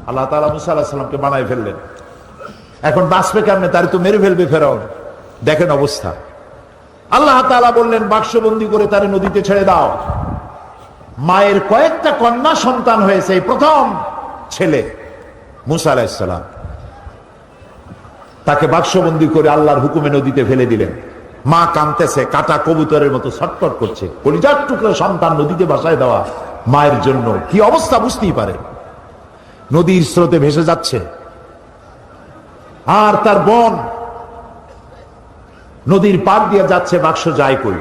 আল্লাহ তাআলা মুসা আলাইহিস সালামকে বানায় ফেললেন। এখন বাঁচবে কেমনে? তার তো মেরে ফেলবে ফেরাউন। দেখেন অবস্থা। আল্লাহ তাআলা বললেন বাক্সবন্দি করে তারে নদীতে ছেড়ে দাও। মায়ের কয়েকটা কন্যা সন্তান হয়েছে, এই প্রথম ছেলে মুসা আলাইহিস সালাম। তাকে বাক্সবন্দি করে আল্লাহর হুকুমে নদীতে ফেলে দিলেন। মা কাঁদতেছে, কাটা কবুতরের মতো ছটফট করছে। কলিজার টুকরা সন্তান নদীতে ভাসায় দেওয়া মায়ের জন্য কি অবস্থা বুঝতেই পারে। নদীর স্রোতে ভেসে যাচ্ছে, আর তার বোন নদীর পার দিয়ে যাচ্ছে, বাক্স যায় কই।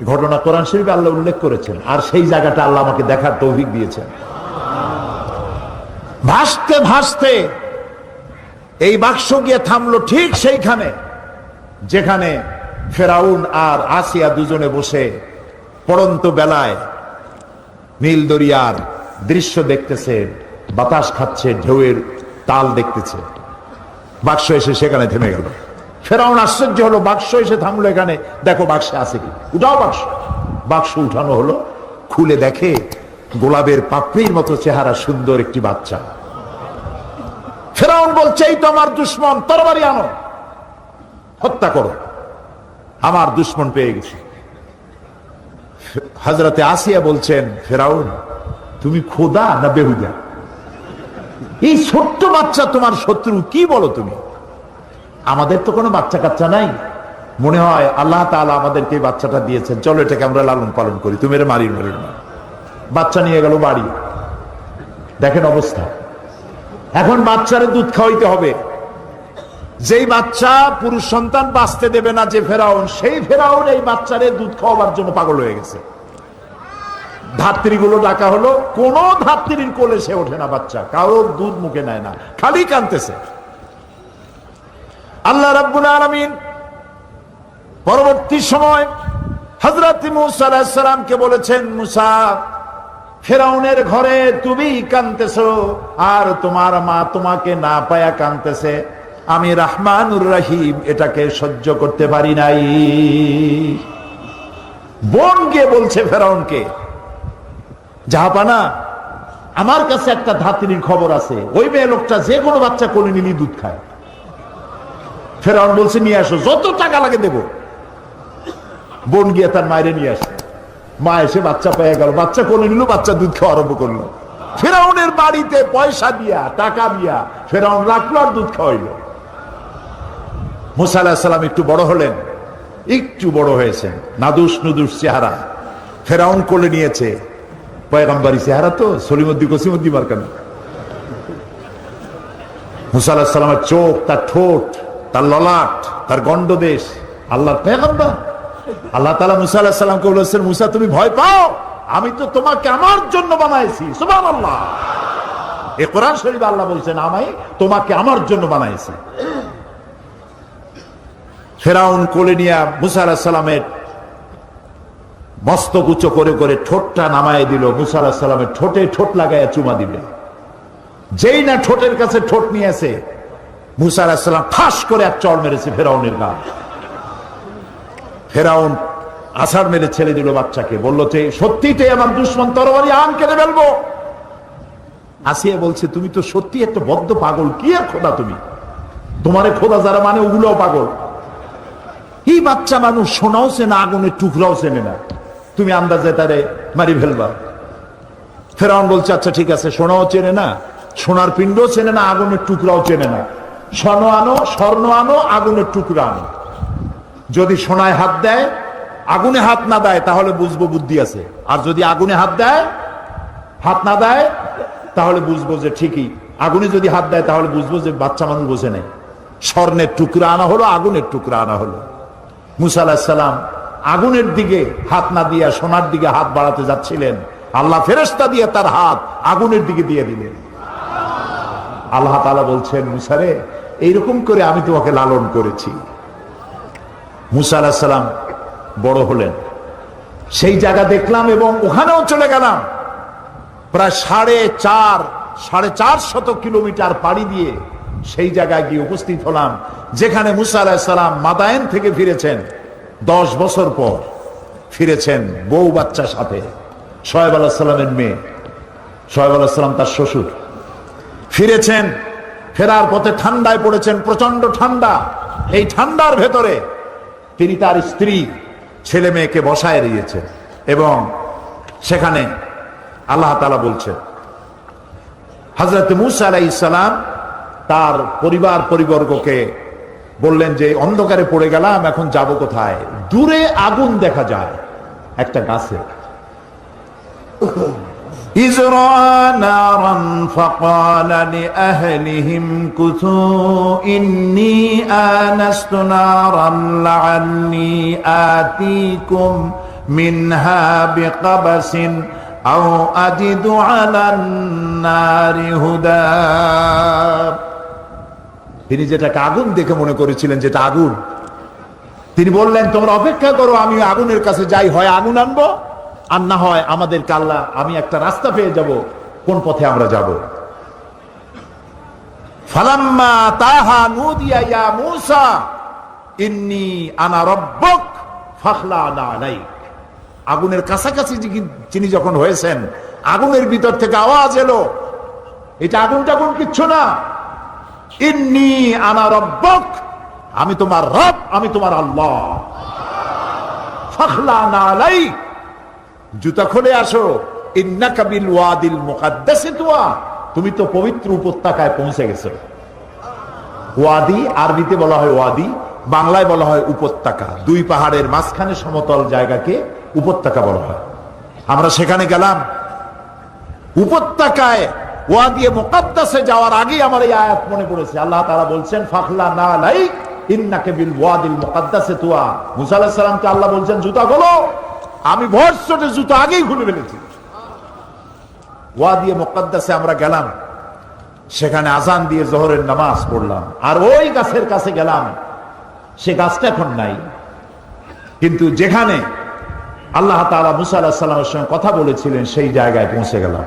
ঘটনা কোরআন শরীফে আল্লাহ উল্লেখ করেছেন, আর সেই জায়গাটা আল্লাহ আমাকে দেখার তৌফিক দিয়েছেন। ভাসতে ভাসতে এই বাক্স গিয়ে থামলো ঠিক সেইখানে যেখানে ফেরাউন আর আসিয়া দুজনে বসে পড়ন্ত বেলায় নীল দরিয়ার দৃশ্য দেখতেছে, বাতাস খাচ্ছে, ঢেউয়ের তাল দেখতেছে। বাক্স এসে সেখানে থেমে গেল। ফেরাউন আশ্চর্য হলো, বাক্স এসে থামলো এখানে, দেখো বাক্সে আছে কি, উঠাও বাক্স। বাক্স উঠানো হলো, খুলে দেখে গোলাপের পাপড়ির মতো চেহারা সুন্দর একটি বাচ্চা। ফেরাউন বলছে এই তো আমার দুশ্মন, তরবারি আনো, হত্যা করো, আমার দুশ্মন পেয়ে গেছি। হযরতে আসিয়া বলছেন ফেরাউন তুমি খোদা না বেহুদা? এই ছোট্ট বাচ্চা তোমার শত্রু, কি বলো তুমি? আমাদের তো কোনো বাচ্চা কাচ্চা নাই, মনে হয় আল্লাহ তাআলা আমাদেরকে এই বাচ্চাটা দিয়েছেন, চলো এটাকে আমরা লালন পালন করি, তুমি এর মারি মেরে না। বাচ্চা নিয়ে গেল বাড়ি। দেখেন অবস্থা। এখন বাচ্চারে দুধ খাওয়াইতে হবে। যেই বাচ্চা পুরুষ সন্তান বাঁচতে দেবে না যে ফেরাউন, সেই ফেরাউন এই বাচ্চারে দুধ খাওয়াবার জন্য পাগল হয়ে গেছে। ধাত্রীগুলো ডাকা হলো, কোন ধাত্রীর কোলে সে ওঠে না, বাচ্চা কারোর দুধ মুখে নেয় না, খালি কাঁদতেছে। আল্লাহ রাব্বুল আলামিন পরবর্তী সময় হযরত মুসা আলাইহিস সালামকে বলেছেন, মুসা ফেরাউনের ঘরে তুমি কাঁদতেছো, আর তোমার মা তোমাকে না পায়া কাঁদতেছে, আমি রহমানুর রহিম এটাকে সহ্য করতে পারি নাই। বোন গিয়ে বলছে ফেরাউনকে, জাহাপানা আমার কাছে একটা ধাত্রীর খবর আছে, ওই মেয়ে লোকটা যে কোনো বাচ্চা কোলে নিলি দুধ খায়। ফেরাউন বলছে নিয়ে আসো, যত টাকা লাগে দেব। বোন গিয়ে তার মায়ের নিয়ে আসে, মা এসে বাচ্চা পেয়ে গেল, বাচ্চা কোলে নিল, বাচ্চা দুধ খাওয়া আরম্ভ করলো। ফেরাউনের বাড়িতে পয়সা দিয়া টাকা দিয়া ফেরাউন রাখলো আর দুধ খাওয়াইল। মুসা আলাইহিস সালাম একটু বড় হলেন, একটু বড় হয়েছেন, নাদুস নুদুস চেহারা। ফেরাউন কোলে নিয়েছে, পয়গম্বরী চেহারা তো, সলিমুদ্দি কসিমুদ্দি মার্কা না। মুসা আলাইহিস সালামের চোখ, তার ঠোঁট, তার ললাট, তার গন্ডদেশ, আল্লাহর পয়গম্বর। আল্লাহ তাআলা মুসা আলাইহিস সালামকে বলেছেন, মুসা তুমি ভয় পাও, আমি তো তোমাকে আমার জন্য বানাইছি। সুবহানাল্লাহ। এই কোরআন শরীফে আল্লাহ বলছেন আমি তোমাকে আমার জন্য বানাইছি। ফেরাউন কোলে নিয়ে মুসা আলাইহিস সালামের মস্তক উঁচু করে করে ঠোঁটটা নামায় দিল। মুসা আলাইহিস সালামের ঠোঁটে ঠোঁট লাগাইয়া চুমা দিবে। যেই না ঠোঁটের কাছে ঠোঁট নিয়েছে, মুসা আলাইহিস সালাম ঠাস করে এক চড় মেরেছে ফেরাউনের গায়ে। ফেরাউন আছাড় মেরে ছেড়ে দিল বাচ্চাকে, বলল যে সত্যিটাই আমার দুশ্মন, তরবারি আম কেটে ফেলবো। আসিয়া বলছে তুমি তো সত্যি একটা বদ্ধ পাগল, কি আর খোদা তুমি, তোমারে খোদা যারা মানে ওগুলোও পাগল। এই বাচ্চা মানুষ সোনাও চেনে, আগুনের টুকরাও চেনে না, তুমি আন্দাজে তারে মারি ফেলবা। ফেরাউন বলছে আচ্ছা ঠিক আছে, সোনাও চেনে না, সোনার পিণ্ডও চেনে না, আগুনের টুকরাও চেনে না, স্বর্ণ আনো, আগুনের টুকরা আনো। যদি সোনায় হাত দেয়, আগুনে হাত না দেয়, তাহলে বুঝবো বুদ্ধি আছে। আর যদি আগুনে হাত না দেয় তাহলে বুঝবো যে ঠিকই, আগুনে যদি হাত দেয় তাহলে বুঝবো যে বাচ্চা মানুষ বোঝে নেই। স্বর্ণের টুকরা আনা হলো, আগুনের টুকরা আনা হলো। মুসা আলাইহিস সালাম আগুনের দিকে হাত না দিয়া সোনার দিকে হাত বাড়াতে যাচ্ছিলেন, আল্লাহ ফেরেশতা দিয়ে তার হাত আগুনের দিকে দিয়ে দিলেন। আল্লাহ তাআলা বলছেন, মুসা রে এইরকম করে আমি তোমাকে লালন করেছি। মুসা আলাইহিস সালাম বড় হলেন, সেই জায়গা দেখলাম এবং ওখানেও চলে গেলাম। প্রায় 4.5 কিলোমিটার পাড়ি দিয়ে সেই জায়গায় গিয়ে উপস্থিত হলাম যেখানে মুসা আলাইহিস সালাম মাদায়েন থেকে ফিরেছেন। 10 বছর পর ফিরেছেন বউ বাচ্চার সাথে, শোয়েব আলাইহিস সালামের মেয়ে, শোয়েব আলাইহিস সালাম তার শ্বশুর। ফিরেছেন, ফেরার পথে ঠান্ডায় পড়েছেন, প্রচন্ড ঠান্ডা। এই ঠান্ডার ভেতরে তিনি তার স্ত্রী ছেলে মেয়েকে বসায় দিয়েছেন এবং সেখানে আল্লাহ তাআলা বলছেন, হযরত মূসা আলাইহিস সালাম তার পরিবর্গকে বললেন যে অন্ধকারে পড়ে গেলাম, এখন যাব কোথায়? দূরে আগুন দেখা যায় একটা গাছে। إذ رأى نارا فقال لأهلهم كثوا إني آنست نارا لعلي آتيكم منها بقبس أو أجد على النار هدى। তিনি যেটাকে আগুন দেখে মনে করেছিলেন যেটা আগুন, তিনি বললেন তোমরা অপেক্ষা করো, আমি আগুনের কাছে যাই, হয় আগুন আনবো আর না হয় আমাদেরকে আল্লাহ, আমি একটা রাস্তা পেয়ে যাব কোন পথে আমরা যাব। ফালাম্মা তাহা নুদিয়া ইয়া মূসা ইন্নী আনা রাব্বুক ফাখলা'না আলাইক। আগুনের কাছাকাছি যিনি যখন হয়েছেন, আগুনের ভিতর থেকে আওয়াজ এলো, এটা আগুন টাগুন কিচ্ছু না, ইন্নী আনা রাব্বুক, আমি তোমার রব, আমি তোমার আল্লাহ। ফাখলা'না আলাইক, জুতা খুলে আসো, ইন্নাকা বিল ওয়াদিল মুকাদ্দাসি তুয়া, তুমি তো পবিত্র উপত্যকায় পৌঁছে গেছো। ওয়াদি আরবিতে বলা হয় ওয়াদি, বাংলায় বলা হয় উপত্যকা। দুই পাহাড়ের মাঝখানে সমতল জায়গাকে উপত্যকা বলা হয়। আমরা সেখানে গেলাম, উপত্যকায় ওয়াদি মুকাদ্দাসে যাওয়ার আগে আমার এই আয়াত মনে পড়েছে। আল্লাহ তাআলা বলছেন ফাখলা'না আলাইক ইন্নাকা বিল ওয়াদিল মুকাদ্দাসি তুয়া। মূসা আলাইহিস সালামকে আল্লাহ বলছেন জুতা খোলো, আমি ভরসটে জুতা আগেই খুলে ফেলেছি। ওয়াদি মুকাদ্দাসে আমরা গেলাম, সেখানে আজান দিয়ে জোহরের নামাজ পড়লাম, আর ওই গাছের কাছে গেলাম। সে গাছটা এখন নাই, কিন্তু যেখানে আল্লাহ তাআলা মূসা আলাইহিস সালামের সঙ্গে কথা বলেছিলেন সেই জায়গায় পৌঁছে গেলাম।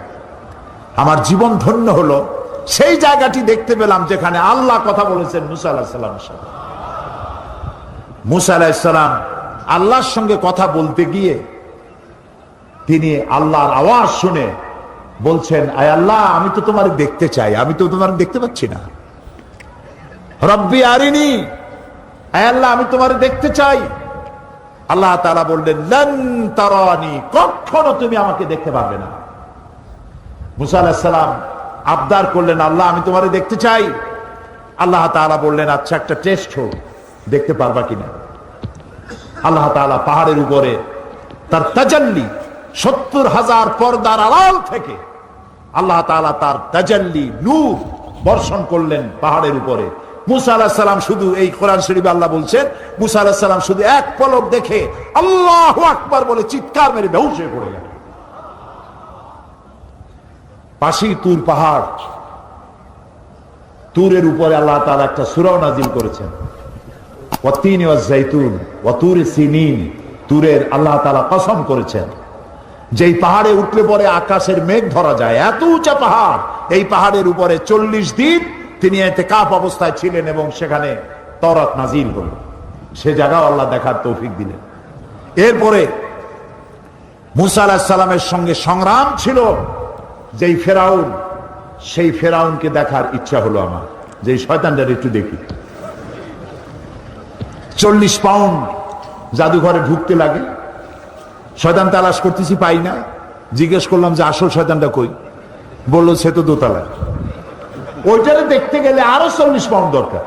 আমার জীবন ধন্য হলো, সেই জায়গাটি দেখতে পেলাম যেখানে আল্লাহ কথা বলেছেন মূসা আলাইহিস সালামের সাথে। মূসা আলাইহিস সালাম আল্লাহর সঙ্গে কথা বলতে গিয়ে তিনি আল্লাহর আওয়াজ শুনে বলছেন, আয় আল্লাহ, আমি তো তোমার দেখতে চাই, আমি তো তোমার দেখতে পাচ্ছি না। রব্বি আরিনি, আয় আল্লাহ, আমি তোমার দেখতে চাই। আল্লাহ তাআলা বললেন লান তারানি, কখনো তুমি আমাকে দেখতে পারবে না। মূসা আলাইহিস সালাম আবদার করলেন, আল্লাহ, আমি তোমার দেখতে চাই। আল্লাহ তাআলা বললেন আচ্ছা, একটা টেস্ট হোক, দেখতে পারবা কিনা। আল্লাহ তাআলা পাহাড়ের উপরে তার তাজাল্লি, ৭০,০০০ পর্দার আড়াল থেকে আল্লাহ তাআলা তার তাজাল্লি নূর বর্ষণ করলেন পাহাড়ের উপরে। মূসা আলাইহিস সালাম শুধু, এই কোরআন শরীফে আল্লাহ বলছেন, মূসা আলাইহিস সালাম শুধু এক পলক দেখে আল্লাহু আকবার বলে চিৎকার মেরে বেহুশ হয়ে পড়ে গেলেন। পাশেই তুর পাহাড়, তুরের উপরে আল্লাহ তাআলা একটা সূরা নাযিল করেছেন, ওয়াতিন ওয়াজ-জাইতুন ওয়া তুরি সিনিন। তুরের আল্লাহ তাআলা কসম করেছেন, যেই পাহাড়ে উঠলে পরে আকাশের মেঘ ধরা যায়, এত উঁচা পাহাড়। এই পাহাড়ের উপরে 40 দিন তিনি ইতিকাফ অবস্থায় ছিলেন এবং সেখানে তওরাত নাযিল হলো। সে জায়গা আল্লাহ দেখার তৌফিক দিলেন। এরপরে মূসা আলাইহিস সালামের সঙ্গে সংগ্রাম ছিল যেই ফেরাউন, সেই ফেরাউনকে দেখার ইচ্ছা হলো আমার, যে শয়তানটার একটু দেখি। 40 পাউন্ড জাদুঘরে ঢুকতে লাগে, শয়তান তালাশ করতেছি, পাই না। জিজ্ঞেস করলাম যে আসল শয়তানটা কই? বললো সে তো দোতলায়। ওইটারে দেখতে গেলে আরো 40 পাউন্ড দরকার।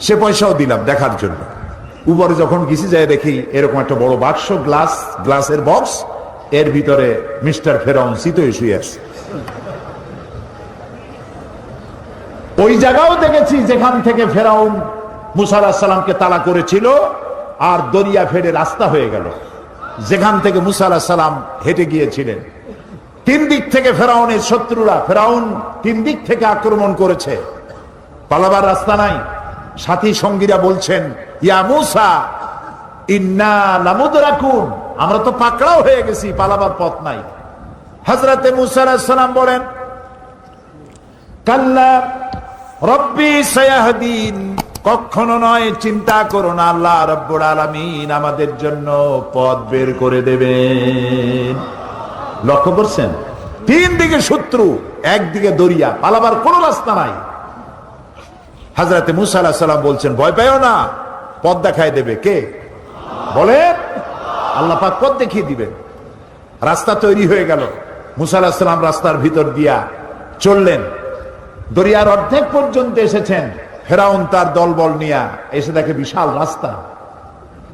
সে পয়সাও দিলাম দেখার জন্য। উপরে যখন গেছি যাই দেখি এরকম একটা বড় বাক্স, গ্লাসের বক্স, এর ভিতরে মিস্টার ফেরাউন চিতই শুয়ে আছে। ওই জায়গাও দেখেছি যেখান থেকে ফেরাউন মূসা আলাইহিস সালামকে তাড়া করেছিল, আর দরিয়া ফেরে রাস্তা হয়ে গেল যেখান থেকে মূসা আলাইহিস সালাম হেঁটে গিয়েছিলেন। 3 দিক থেকে ফেরাউনের শত্রুরা, ফেরাউন 3 দিক থেকে আক্রমণ করেছে, পালাবার রাস্তা নাই। সাথী সঙ্গীরা বলছেন, ইয়া মূসা ইন্না লামুদরাকুন, আমরা তো পাকড়াও হয়ে গেছি, পালাবার পথ নাই। হযরতে মূসা আলাইহিস সালাম বলেন, কাল্লা রব্বি সায়াহদিন, কখনো নয়, চিন্তা করো না, আল্লাহ রাব্বুল আলামিন আমাদের জন্য পথ বের করে দেবেন। লক্ষ্য করছেন, তিন দিকে শত্রু, একদিকে দরিয়া, পালাবার কোনো রাস্তা নাই। হযরত মুসা আলাইহিস সালাম বলছেন, ভয় পাইও না, পথ দেখায় দেবে কে? বলে আল্লাহ পাক পথ দেখিয়ে দিবেন। রাস্তা তৈরি হয়ে গেল। মুসা আলাইহিস সালাম রাস্তার ভিতর দিয়া চললেন, দরিয়ার অর্ধেক পর্যন্ত এসেছেন। ফেরাউন তার দলবল নিয়ে এসে দেখে বিশাল রাস্তা,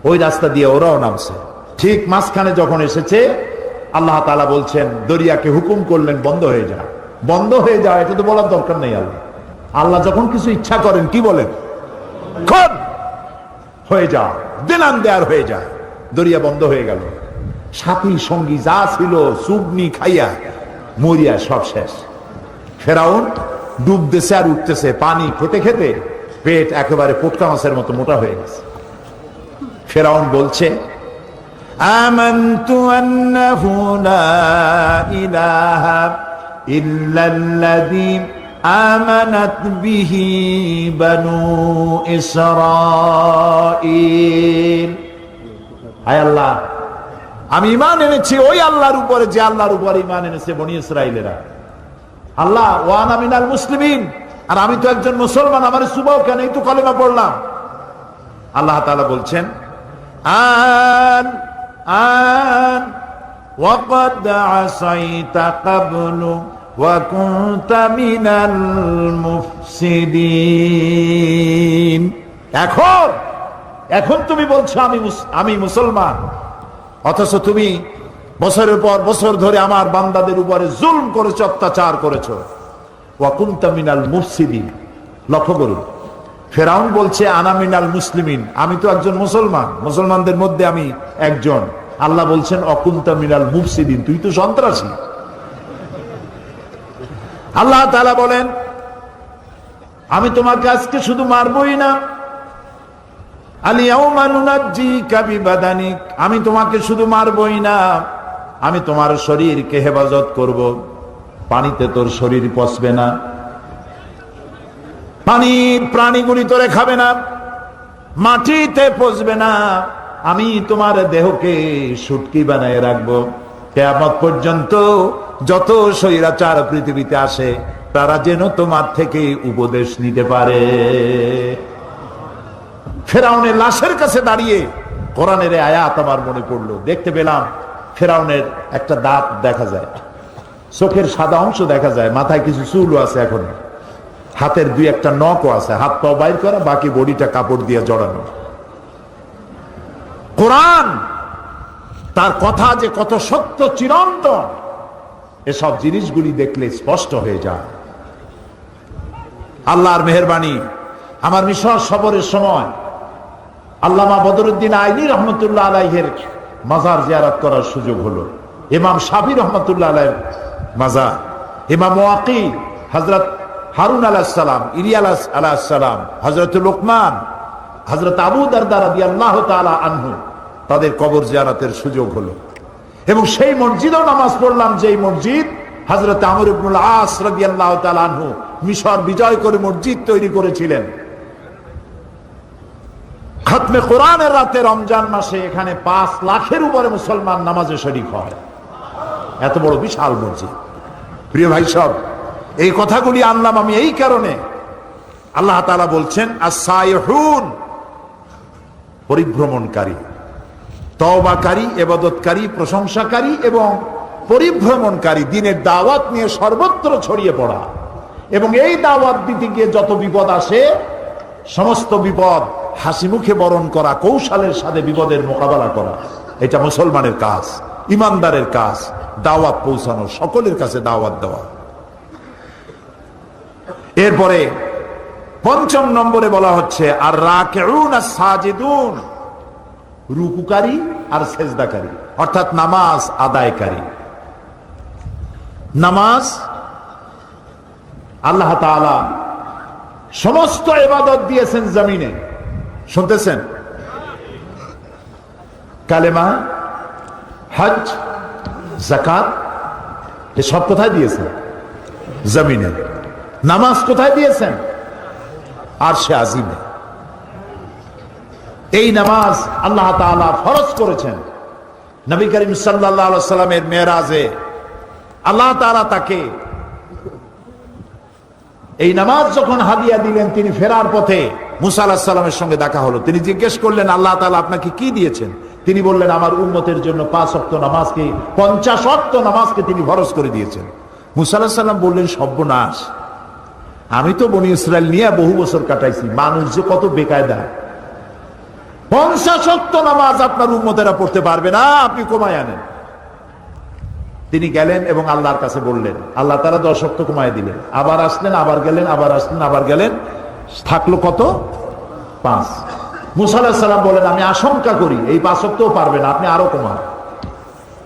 ওই রাস্তা দিয়ে ওরাও নামছে। ঠিক মাঝখানে যখন এসেছে, আল্লাহ তাআলা বলছেন, দরিয়াকে হুকুম করলেন বন্ধ হয়ে যা। বন্ধ হয়ে যা, এটা তো বলার দরকার নেই। আল্লাহ যখন কিছু ইচ্ছা করেন কি বলেন? খোদ হয়ে যা, দিনান দেয়ার হয়ে যায়। দরিয়া বন্ধ হয়ে গেল। সাথী সঙ্গী যা ছিল সুবনি খাইয়া মরিয়া সব শেষ। ফেরাউন ডুবতেছে আর উঠতেছে, পানি খেতে খেতে পেট একেবারে পোটকা মাছের মতো মোটা হয়ে গেছে। ফেরাউন বলছে, আমানতু আন্নাহু লা ইলাহা ইল্লাল্লাযী আমানাত বিহি বানু ইসরাঈল। হায় আল্লাহ, আমি ঈমান এনেছি ওই আল্লাহর উপরে যে আল্লাহর উপরে ঈমান এনেছে বনি ইসরাঈলেরা। আল্লাহ, ওয়া আনা মিনাল মুসলিমিন, আর আমি তো একজন মুসলমান, আমার সুবাও কেন, এই তো কালেমা পড়লাম। আল্লাহ তাআলা বলছেন, আন আন ওয়াকাদ আসাইতা ক্বাবলু ওয়া কুনতা মিনাল মুফসিদিন। এখন তুমি বলছো আমি মুসলমান, অথচ তুমি বছরের পর বছর ধরে আমার বান্দাদের উপরে জুলম করেছো, অত্যাচার করেছো। ওয়া কুনতা মিনাল মুফসিদিন। লক্ষ্য করুন, ফেরাউন বলছে আনা মিনাল মুসলিমিন, আমি তো একজন মুসলমান, মুসলমানদের মধ্যে আমি একজন। আল্লাহ বলছেন অকুনতা মিনাল মুফসিদিন, তুই তো সন্ত্রাসী। আল্লাহ তাআলা বলেন, আমি তোমাকে আজকে শুধু মারবই না, আলিয়াউমা নুনাজ্জিকা বিবাদানিক, আমি তোমাকে শুধু মারবই না, আমি তোমার শরীরকে হেফাজত করব। পানিতে তোর শরীর পচবে না, পানির প্রাণীগুলি তোরে খাবে না, মাটিতে পচবে না, আমি তোমার দেহকে শুটকি বানায় রাখবো। কিয়ামত পর্যন্ত যত স্বৈরাচার পৃথিবীতে আসে তারা যেন তোমার থেকে উপদেশ নিতে পারে। ফেরাউনের লাশের কাছে দাঁড়িয়ে কোরআনের আয়াত আমার মনে পড়লো। দেখতে পেলাম ফেরাউনের একটা দাঁত দেখা যায়, চোখের সাদা অংশ দেখা যায়, মাথায় কিছু চুলও আছে, এখন হাতের দুই একটা নখও আছে, হাত পা বাইর করা, বাকি বডিটা কাপড় দিয়ে জড়ানো। কোরআন তার কথা যে কত সত্য চিরন্তন, এসব জিনিসগুলি দেখলে স্পষ্ট হয়ে যায়। আল্লাহর মেহেরবানি, আমার মিশর সফরের সময় আল্লামা বদরুদ্দিন আইনি রহমতুল্লাহ আলাইহের মাজার জিয়ারত করার সুযোগ হলো। ইমাম শাফি রহমতুল্লাহ আলাইহির মাজার, ইমাম ওয়াকি, হযরত হারুন আলাইহিস সালাম, ইলিয়াস আলাইহিস সালাম, হযরত লোকমান, হযরত আবু দারদা রাদিয়াল্লাহু তাআলা আনহু, তাদের কবর জিয়ারতের সুযোগ হলো। এবং সেই মসজিদেও নামাজ পড়লাম, যেই মসজিদ হযরত আমর ইবনুল আস রাদিয়াল্লাহু তাআলা আনহু মিশর বিজয় করে মসজিদ তৈরি করেছিলেন। খতমে কোরআনের রাতে রমজান মাসে এখানে 5 লাখের উপরে মুসলমান নামাজে শরীক হয়। এত বড় বিশাল মসজিদ। প্রিয় ভাই সব, এই কথাগুলি আনলাম আমি এই কারণে, আল্লাহ তাআলা বলছেন আস-সাইহুন, পরিভ্রমণকারী, তওবাকারী, ইবাদতকারী, প্রশংসাকারী এবং পরিভ্রমণকারী, দ্বীনের দাওয়াত নিয়ে সর্বত্র ছড়িয়ে পড়া। এবং এই দাওয়াত দিতে গিয়ে যত বিপদ আসে, সমস্ত বিপদ হাসি মুখে বরণ করা, কৌশলের সাথে বিপদের মোকাবেলা করা, এটা মুসলমানের কাজ, ইমানদারের কাজ। দাওয়াত পৌঁছানো, সকলের কাছে দাওয়াত দেওয়া। এরপরে 5 নম্বরে বলা হচ্ছে আর রাকিউন আস-সাজিদুন, রুকুকারী আর সেজদাকারী, অর্থাৎ নামাজ আদায়কারী। নামাজ আল্লাহ তাআলা সমস্ত ইবাদত দিয়েছেন জমিনে, শুনতেছেন? কালেমা, হজ, যাকাত, এসব কোথায় দিয়েছেন? জমিনে। নামাজ কোথায় দিয়েছেন? আরশে আজিমে। এই নামাজ আল্লাহ তাআলা ফরজ করেছেন। নবী করিম সাল্লাল্লাহু আলাইহি ওয়াসাল্লামের মেরাজে আল্লাহ তাআলা তাকে এই নামাজ যখন হাদিয়া দিলেন, তিনি ফেরার পথে মুসা আলাইহিস সালামের সঙ্গে দেখা হলো। তিনি জিজ্ঞেস করলেন, আল্লাহ তাআলা আপনাকে কি দিয়েছেন? তিনি বললেন, আমার উম্মতের জন্য 5 ওয়াক্ত নামাজকে 50 ওয়াক্ত নামাজকে তিনি ফরজ করে দিয়েছেন। মুসা আলাইহিস সালাম বললেন, সর্বনাশ, আমি তো বনি ইসরাইল নিয়ে বহু বছর কাটাইছি, মানুষ যে কত বেকায়দা, 50 ওয়াক্ত নামাজ আপনার উম্মতেরা পড়তে পারবে না, আপনি কমায় আনেন। তিনি গেলেন এবং আল্লাহর কাছে বললেন, আল্লাহ তাআলা 10 ওয়াক্ত কমায় দিলেন। আবার আসলেন, আবার গেলেন, আবার আসলেন, আবার গেলেন, থাকলো কত? 5। মুসা আলাইহিস সালাম বলেন, আমি আশঙ্কা করি এই 5 ওয়াক্তও পারবে না, আপনি আরো কমান।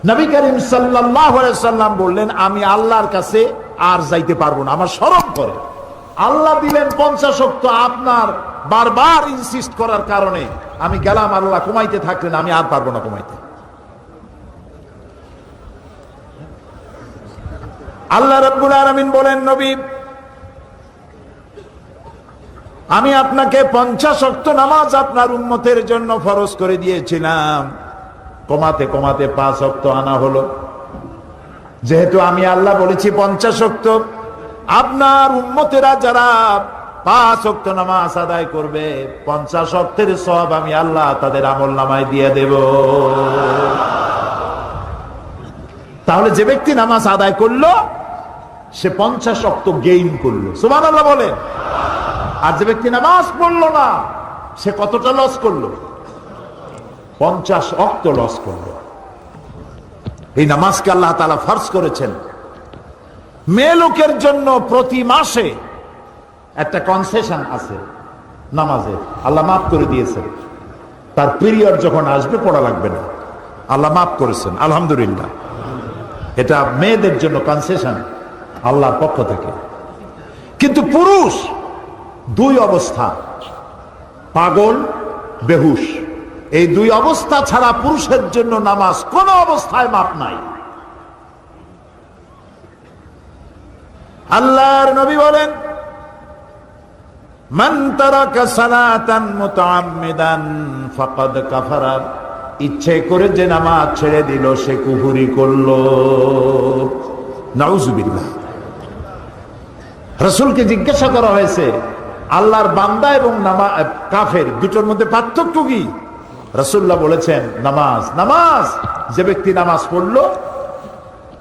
নবী করিম সাল্লাল্লাহু আলাইহি সাল্লাম বললেন, আমি আল্লাহর কাছে আর যাইতে পারবো না, আমার শরম করে। আল্লাহ দিলেন 50 ওয়াক্ত, আপনার বারবার ইনসিস্ট করার কারণে আমি গেলাম, আল্লাহ কমাইতে থাকলেন, আমি আর পারবো না কমাইতে। আল্লাহ রাব্বুল আলামিন বলেন, নবী, আমি আপনাকে 50 ওয়াক্ত নামাজ আপনার উম্মতের জন্য ফরজ করে দিয়েছিলাম, কমাতে কমাতে 5 ওয়াক্ত আনা হলো। যেহেতু আমি আল্লাহ বলেছি 50 ওয়াক্ত, আপনার উম্মতেরা যারা 5 ওয়াক্ত নামাজ আদায় করবে, 50 ওয়াক্তের সওয়াব আমি আল্লাহ তাদের আমলনামায় দিয়ে দেব। তাহলে যে ব্যক্তি নামাজ আদায় করলো সে 50 ওয়াক্ত গেইন করলো, সুবহানাল্লাহ বলে। আর যে ব্যক্তি নামাজ পড়লো না সে কতটা লস করলো? 50 ওয়াক্ত লস করলো। এই নামাজকে আল্লাহ তাআলা ফরজ করেছেন মেয়ে লোকের জন্য। প্রতি মাসে একটা কনসেশন আছে নামাজের, আল্লাহ মাফ করে দিয়েছেন। তার পিরিয়ড যখন আসবে পড়া লাগবে না, আল্লাহ মাফ করেছেন, আলহামদুলিল্লাহ। এটা মেয়েদের জন্য কনসেশন আল্লাহর পক্ষ থেকে। কিন্তু পুরুষ 2 অবস্থা, পাগল, বেহুশ, এই 2 অবস্থা ছাড়া পুরুষের জন্য নামাজ কোন অবস্থায় মাপ নাই। আল্লাহর নবী বলেন, মান তারাকা সালাতান মুতাআম্মিদান ফাকাদ কাফারা, ইচ্ছে করে যে নামাজ ছেড়ে দিল সে কুফরি করলো। নাউজুবিল্লাহ। রাসূলকে জিজ্ঞাসা করা হয়েছে, আল্লাহর বান্দা এবং কাফের দুটোর মধ্যে পার্থক্য কি? রাসূলুল্লাহ বলেছেন, নামাজ। নামাজ, যে ব্যক্তি নামাজ পড়লো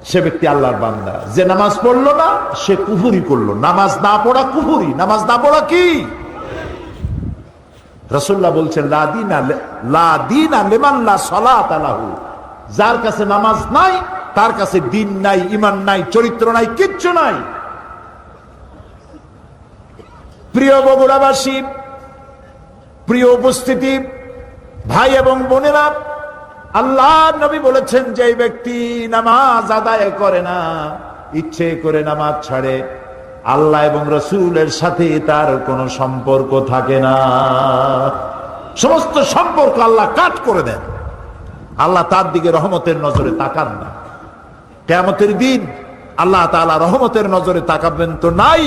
সে ব্যক্তি আল্লাহর বান্দা, যে নামাজ পড়লো না সে কুফরি করলো। নামাজ না পড়া কুফরি, নামাজ না পড়া কি? রাসূলুল্লাহ বলছেন, লা দীনা লিমান লা সালাতা লাহু, যার কাছে নামাজ নাই তার কাছে দ্বীন নাই, ঈমান নাই, চরিত্র নাই, কিচ্ছু নাই। প্রিয় বগুড়াবাসী, প্রিয় উপস্থিতি, ভাই এবং বোনেরা, আল্লাহর নবী বলেছেন, যে ব্যক্তি নামাজ আদায় করে না, ইচ্ছে করে নামাজ ছাড়ে, আল্লাহ এবং রাসূলের সাথে তার কোনো সম্পর্ক থাকে না। সমস্ত সম্পর্ক আল্লাহ কাট করে দেন। আল্লাহ তার দিকে রহমতের নজরে তাকান না। কিয়ামতের দিন আল্লাহ তাআলা রহমতের নজরে তাকাবেন তো নাই।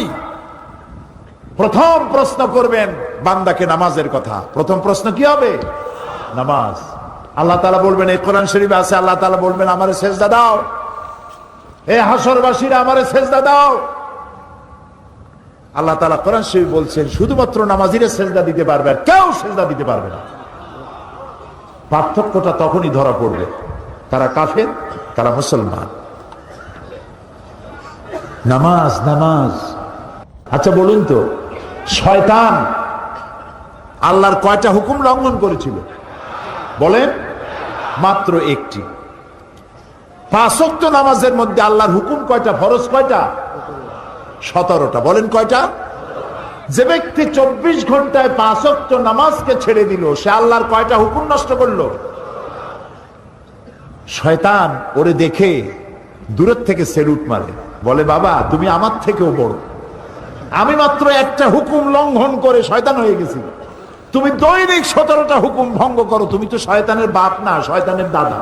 প্রথম প্রশ্ন করবেন বান্দাকে নামাজের কথা। প্রথম প্রশ্ন কি হবে? নামাজ। আল্লাহ তাআলা বলবেন, এই কোরআন শরীফে আছে, আল্লাহ তাআলা বলবেন, আমারে সেজদা দাও। এই হাসরবাসীরা আমারে সেজদা দাও। আল্লাহ তাআলা কোরআন শরীফ বলছেন, শুধুমাত্র নামাজিরা সেজদা দিতে পারবে, আর কেউ সেজদা দিতে পারবে না। পার্থক্যটা তখনই ধরা পড়বে, তারা কাফের, তারা মুসলমান। নামাজ, নামাজ। আচ্ছা বলুন তো, শয়তান আল্লাহর কয়টা হুকুম লঙ্ঘন করেছিল? বলেন। মাত্র একটি। 5 ওয়াক্ত নামাজের মধ্যে আল্লাহর হুকুম কয়টা? ফরজ কয়টা? 17টা। বলেন কয়টা? যে ব্যক্তি 24 ঘন্টায় 5 ওয়াক্ত নামাজকে ছেড়ে দিল, সে আল্লাহর কয়টা হুকুম নষ্ট করলো? শয়তান ওরে দেখে দূরের থেকে সেলুট মারে, বলে, বাবা তুমি আমার থেকেও বড়, আমি মাত্র একটা হুকুম লঙ্ঘন করে শয়তান হয়ে গেছি, তুমি দৈনিক 17টা হুকুম ভঙ্গ করো, তুমি তো শয়তানের বাপ না, শয়তানের দাদা।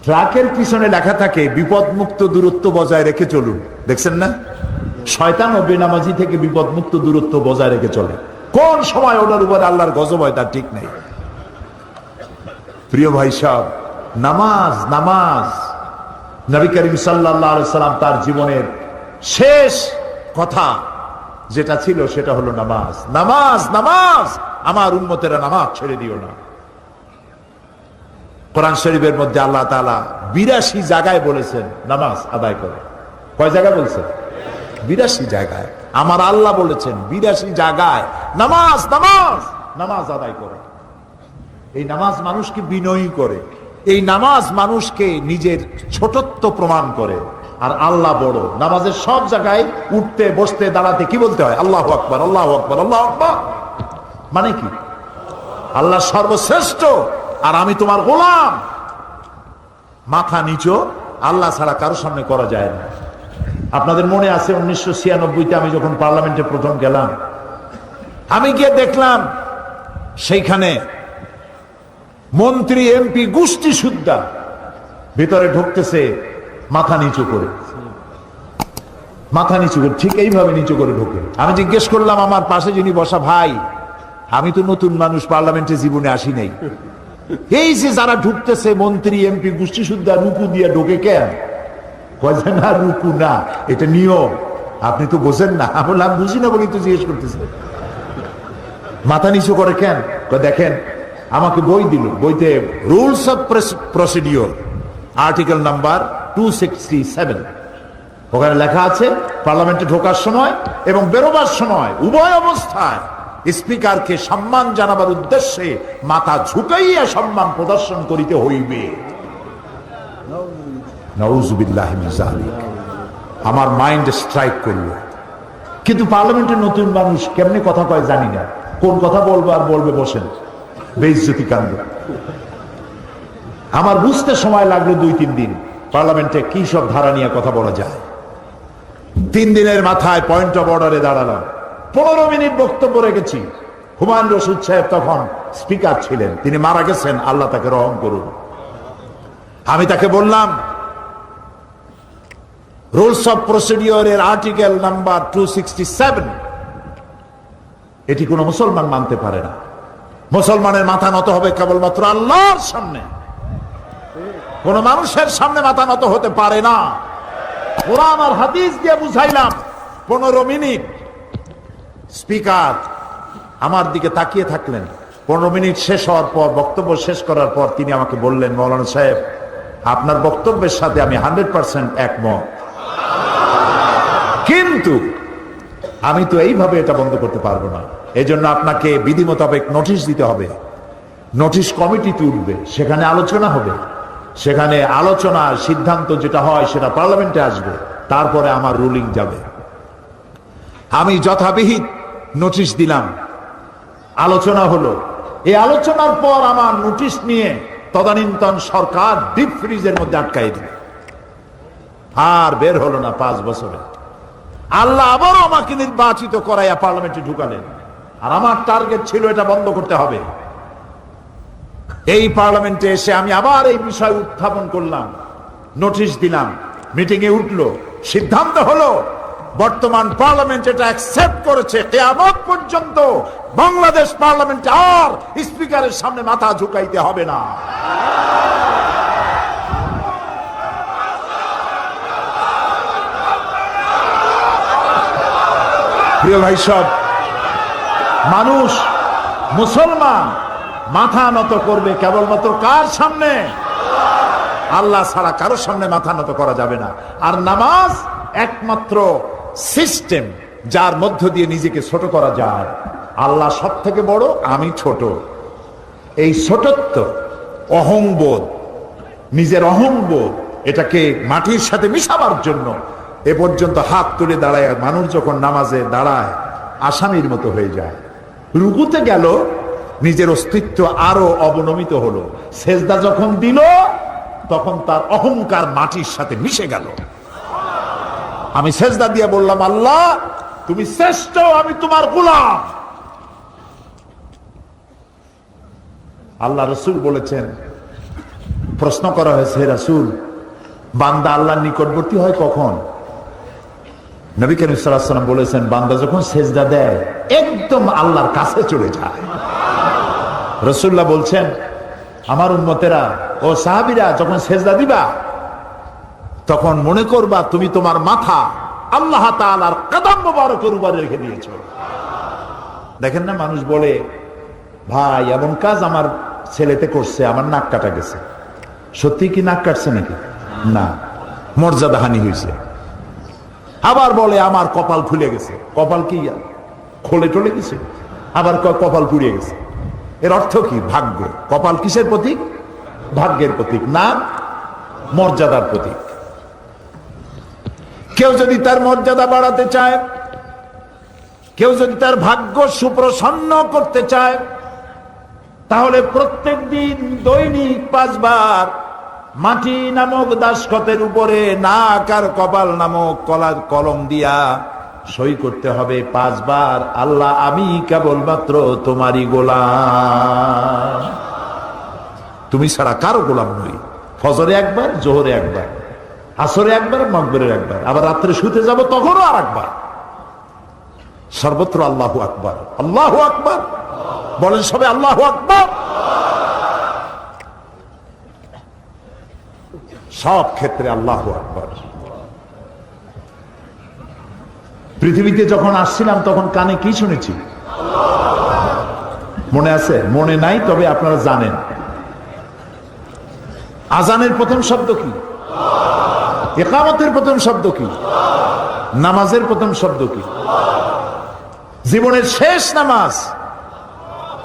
ট্রাকের পিছনে লেখা থাকে, বিপদ মুক্ত দূরত্ব বজায় রেখে চলুন। দেখছেন না? শয়তান ও বেনামাজি থেকে বিপদ মুক্ত দূরত্ব বজায় রেখে চলে। কোন সময় ওটার উপর আল্লাহর গজব হয় তার ঠিক নেই। প্রিয় ভাই সাহেব, নামাজ, নামাজ নবী করিম সাল্লাল্লাহু আলাইহি সাল্লাম তার জীবনের শেষ কথা যেটা ছিল সেটা হলো নামাজ। নামাজ, নামাজ, আমার উম্মতেরা নামাজ ছেড়ে দিও না। কোরআন শরীফের মধ্যে আল্লাহ তাআলা 82 জায়গায় বলেছেন নামাজ আদায় করে। কয় জায়গায় বলছেন? 82 জায়গায়। আমার আল্লাহ বলেছেন 82 জায়গায় নামাজ, নামাজ, নামাজ আদায় করে। এই নামাজ মানুষকে বিনয়ী করে, এই নামাজ মানুষকে নিজের ছোটত্ব প্রমাণ করে। আর আল্লাহ বড়। নামাজের সব জায়গায় উঠতে বসতে দাঁড়াতে কি বলতে হয়? আল্লাহু আকবার, আল্লাহু আকবার, আল্লাহু আকবার। মানে কি? আল্লাহ সর্বশ্রেষ্ঠ আর আমি তোমার গোলাম। মাথা নিচু আল্লাহ ছাড়া কারোর সামনে করা যায় না। আপনাদের মনে আছে 1996-তে আমি যখন পার্লামেন্টে প্রথম গেলাম, আমি গিয়ে দেখলাম সেইখানে মন্ত্রী এমপি গোষ্ঠী সুদ্ধা ভিতরে ঢুকতেছে মাথা নিচু করে, মাথা নিচু করে, ঠিক এইভাবে নিচু করে ঢোকে। আমি জিজ্ঞেস করলাম আমার পাশে যিনি বসা, ভাই আমি তো নতুন মানুষ, পার্লামেন্টে জীবনে আসি নাই, এই যে যারা ঢুকতেছে মন্ত্রী এমপি গোষ্ঠী সুদ্ধা রুকু দিয়ে ঢোকে কেন? কয় না রুকু না, এটা নিয়ম, আপনি তো বোঝেন না। আমি বললাম বুঝি না বলি তো জিজ্ঞেস করতেছে মাথা নিচু করে কেন? দেখেন আমাকে বই দিল, বইতে rules of procedure article number 267, ওখানে লেখা আছে পার্লামেন্টে ঢোকার সময় এবং বেরোবার সময় উভয় অবস্থায় স্পিকারকে সম্মান জানাবার উদ্দেশ্যে মাথা ঝুঁকাইয়া সম্মান প্রদর্শন করিতে হইবে। নাউযুবিল্লাহি মিন যালিক। আমার মাইন্ড স্ট্রাইক করলো। কিন্তু পার্লামেন্টের নতুন মানুষ কেমনে কথা কয় জানি না, কোন কথা বলবো আর বলবে বসেন, বেইজ্জতি কাণ্ড। আমার বুঝতে সময় লাগলো 2-3 দিন পার্লামেন্টে কি সব ধারা নিয়ে কথা বলা যায়। 3 দিনের মাথায় পয়েন্ট অফ অর্ডারে দাঁড়ালাম, 15 মিনিট বক্তব্য রেখেছি। হুমায়ুন রশিদ সাহেব তখন স্পিকার ছিলেন, তিনি মারা গেছেন, আল্লাহ তাকে রহম করুন। আমি তাকে বললাম রুলস অফ প্রসিডিওরের আর্টিকেল নাম্বার 267 এটি কোনো মুসলমান মানতে পারে না। মুসলমানের মাথা নত হবে কেবলমাত্র আল্লাহর সামনে, কোন মানুষের সামনে মাথা নত হতে পারে না। কোরআন আর হাদিস দিয়ে বুঝাইলাম। 15 মিনিট স্পিকার আমার দিকে তাকিয়ে থাকলেন। 15 মিনিট শেষ হওয়ার পর, বক্তব্য শেষ করার পর তিনি আমাকে বললেন, মৌলানা সাহেব আপনার বক্তব্যের সাথে আমি 100% একমত, কিন্তু আমি তো এইভাবে এটা বন্ধ করতে পারবো না। এজন্য আপনাকে বিধি মোতাবেক নোটিশ দিতে হবে। নোটিশ কমিটি তুলবে, সেখানে আলোচনা হবে, সেখানে আলোচনার সিদ্ধান্ত যেটা হয় সেটা পার্লামেন্টে আসবে, তারপরে আমার রুলিং যাবে। আমি যথাবিহিত নোটিশ দিলাম, আলোচনা হলো। এই আলোচনার পর আমার নোটিশ নিয়ে তদানীন্তন সরকার ডিপ ফ্রিজের মধ্যে আটকাই দিল, আর বের হলো না 5 বছরে। আল্লাহ আবারও আমাকে নির্বাচিত করাইয়া পার্লামেন্টে ঢুকালেন, আর আমার টার্গেট ছিল এটা বন্ধ করতে হবে। এই পার্লামেন্টে এসে আমি আবার এই বিষয় উত্থাপন করলাম, নোটিশ দিলাম, মিটিং এ উঠলো, সিদ্ধান্ত হলো বর্তমান পার্লামেন্ট এটা অ্যাকসেপ্ট করেছে, কিয়ামত পর্যন্ত বাংলাদেশ পার্লামেন্টে আর স্পিকারের সামনে মাথা ঝুঁকাইতে হবে না। প্রিয় ভাই সব, মানুষ মুসলমান মাথা নত করবে কেবলমাত্র কার সামনে? আল্লাহ ছাড়া কারোর সামনে মাথা নত করা যাবে না। আর নামাজ একমাত্র সিস্টেম যার মধ্য দিয়ে নিজেকে ছোট করা যায়। আল্লাহ সব থেকে বড়, আমি ছোট। এই ছোটত্ব, অহংবোধ, নিজের অহংবোধ, এটাকে মাটির সাথে মিশাবার জন্য এ পর্যন্ত হাত তুলে দাঁড়ায় মানুষ যখন নামাজে দাঁড়ায় আসামির মতো হয়ে যায়। রুকুতে গেল, নিজের অস্তিত্ব আরো অবনমিত হলো। সেজদা যখন দিল তখন তার অহংকার মাটির সাথে মিশে গেল। আমি সেজদা দিয়ে বললাম, আল্লাহ তুমি শ্রেষ্ঠ, আমি তোমার গোলাম। আল্লাহ রসুল বলেছেন, প্রশ্ন করা হয়েছে, রাসূল বান্দা আল্লাহর নিকটবর্তী হয় কখন? নবী করিম সাল্লাল্লাহু আলাইহি ওয়াসাল্লাম বলেছেন, বান্দা যখন সেজদা দেয় একদম আল্লাহর কাছে চলে যায়। রাসূলুল্লাহ বলছেন, আমার উম্মতেরা ও সাহাবীরা যখন সেজদা দিবা তখন মনে করবা তুমি তোমার মাথা আল্লাহ তাআলার কদম মোবারকের উপরে রেখে দিয়েছো। দেখেন না, মানুষ বলে ভাই এমন কাজ আমার ছেলেতে করছে, আমার নাক কাটা গেছে। সত্যি কি নাক কাটছে নাকি? না, মর্যাদাহানি হয়েছে। আবার বলে আমার কপাল খুলে গেছে। কপাল কি খোলে টলে গেছে? আবার কপাল পুড়িয়ে গেছে। এর অর্থ কি? ভাগ্য। কপাল কিসের প্রতীক? ভাগ্যের প্রতীক, না মর্যাদার প্রতীক। কেউ যদি তার মর্যাদা বাড়াতে চায়, কেউ যদি তার ভাগ্য সুপ্রসন্ন করতে চায়, তাহলে প্রত্যেক দিন দৈনিক 5 বার মাটি নামক দাসখতের উপরে নাক আর কপাল নামক কলম দিয়া সই করতে হবে 5 বার, আল্লাহ আমি কেবলমাত্র তোমারই গোলাম, তুমি ছাড়া কারো গোলাম নই। ফজরে একবার, জোহরে একবার, আসরে একবার, মাগরিবে একবার, আবার রাত্রে শুতে যাব তখনও আর একবার। সর্বত্র আল্লাহু আকবার, আল্লাহু আকবার বলেন সবে, আল্লাহু আকবার। সব ক্ষেত্রে আল্লাহু আকবার। পৃথিবীতে যখন আসছিলাম তখন কানে কি শুনেছি মনে আছে? মনে নাই, তবে আপনারা জানেন। আজানের প্রথম শব্দ কি? ইকামতের প্রথম শব্দ কি? নামাজের প্রথম শব্দ কি? জীবনের শেষ নামাজ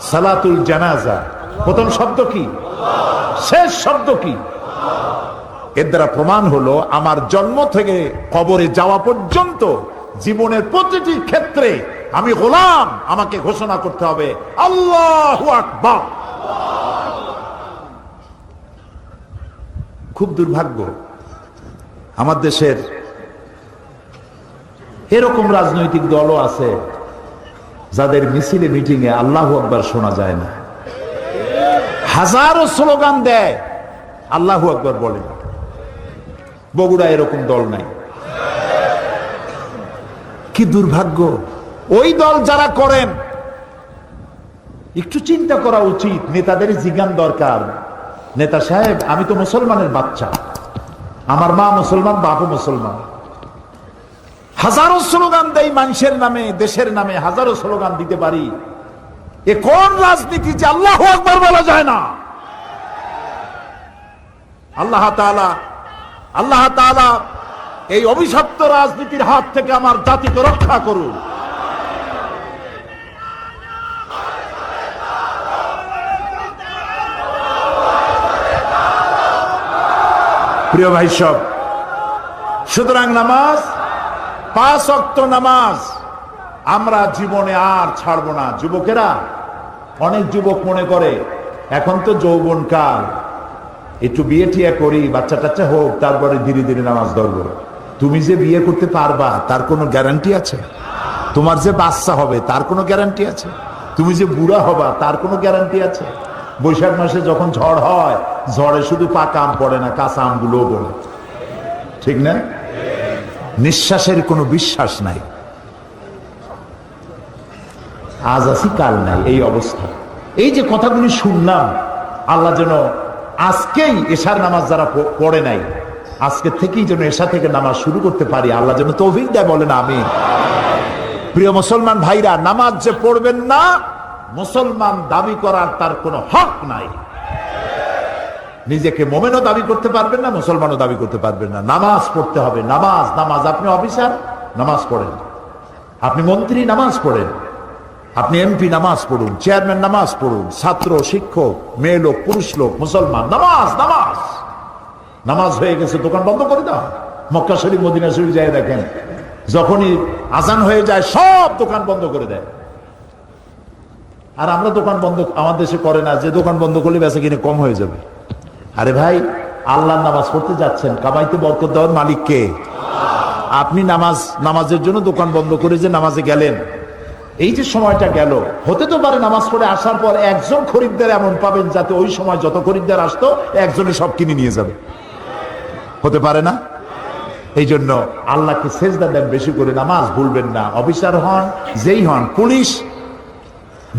সালাতুল জানাজা প্রথম শব্দ কি? শেষ শব্দ কি? এর দ্বারা প্রমাণ হলো আমার জন্ম থেকে কবরে যাওয়া পর্যন্ত জীবনের প্রতিটি ক্ষেত্রে আমি গোলাম, আমাকে ঘোষণা করতে হবে আল্লাহু আকবার। খুব দুর্ভাগ্য আমার দেশের এরকম রাজনৈতিক দলও আছে যাদের মিছিলে মিটিংয়ে আল্লাহু আকবার শোনা যায় না। হাজারো স্লোগান দেয়, আল্লাহু আকবার বলে না। বগুড়া এরকম দল নাই। কি দুর্ভাগ্য! ওই দল যারা করেন একটু চিন্তা করা উচিত, নেতাদের জিজ্ঞান দরকার। নেতা সাহেব, আমি তো মুসলমানের বাচ্চা, আমার মা মুসলমান, বাপও মুসলমান। হাজারো স্লোগান দেই মানুষের নামে, দেশের নামে হাজারো স্লোগান দিতে পারি। এ কোন রাজনীতি যে আল্লাহু আকবার বলা যায় না? আল্লাহ তাআলা এই অভিশপ্ত রাজনীতির হাত থেকে আমার জাতিকে রক্ষা করুন। প্রিয় ভাই সব, সুতরাং নামাজ, 5 ওয়াক্ত নামাজ আমরা জীবনে আর ছাড়বো না। যুবকেরা, অনেক যুবক মনে করে এখন তো যৌবন কাল, একটু বিয়ে টিয়া করি, বাচ্চা টাচ্চা হোক, তারপরে ধীরে ধীরে নামাজ ধরবো। তুমি যে বিয়ে করতে পারবা তার কোনো গ্যারান্টি আছে? তোমার যে বাচ্চা হবে তার কোনো গ্যারান্টি আছে? তুমি যে বুড়া হবা তার কোনো গ্যারান্টি আছে? বৈশাখ মাসে যখন ঝড় হয়, ঝড়ে শুধু পাকা আম পড়ে না, কাঁচা আমগুলোও পড়ে, ঠিক না? নিঃশ্বাসের কোনো বিশ্বাস নাই। আজ আছি কাল নাই, এই অবস্থা। এই যে কথাগুলি শুনলাম, আল্লাহ যেন আজকেই এশার নামাজ যারা পড়ে নাই, আজকে থেকেই যেন এশা থেকে নামাজ শুরু করতে পারি, আল্লাহ যেন তৌফিক দেয়, বলেন আমিন। প্রিয় মুসলমান ভাইরা, নামাজ যে পড়বেন না, মুসলমান দাবি করার তার কোনো হক নাই। নিজেকে মোমেনও দাবি করতে পারবেন না, মুসলমানও দাবি করতে পারবেন না। নামাজ পড়তে হবে, নামাজ নামাজ। আপনি অফিসার, নামাজ পড়েন। আপনি মন্ত্রী, নামাজ পড়েন। আপনি এমপি, নামাজ পড়ুন। চেয়ারম্যান, নামাজ পড়ুন। ছাত্র, শিক্ষক, মেয়ে লোক, পুরুষ লোক, মুসলমান, নামাজ নামাজ। নামাজ হয়ে গেছে, দোকান বন্ধ করে দাও। মক্কা শরীফ, মদিনা শরীফ যায় দেখেন, যখনই আজান হয়ে যায় সব দোকান বন্ধ করে দেয়। আর আমরা দোকান বন্ধ আমার দেশে করে না, যে দোকান বন্ধ করলে বেচা কিনে কম হয়ে যাবে। আরে ভাই, আল্লাহর নামাজ পড়তে যাচ্ছেন, কামাইতে বরকত দেওয়ার মালিক কে? আপনি নামাজের জন্য দোকান বন্ধ করে যে নামাজে গেলেন, এই যে সময়টা গেল, হতে তো পারে নামাজ পড়ে আসার পর একজন খরিদ্দার এমন পাবেন যাতে ওই সময় যত খরিদ্দার আসতো একজনে সব কিনে নিয়ে যাবে, হতে পারে না? এই জন্য আল্লাহকে সেজদা দেন বেশি করে, নামাজ ভুলবেন না। অফিসার হন, যেই হন, পুলিশ,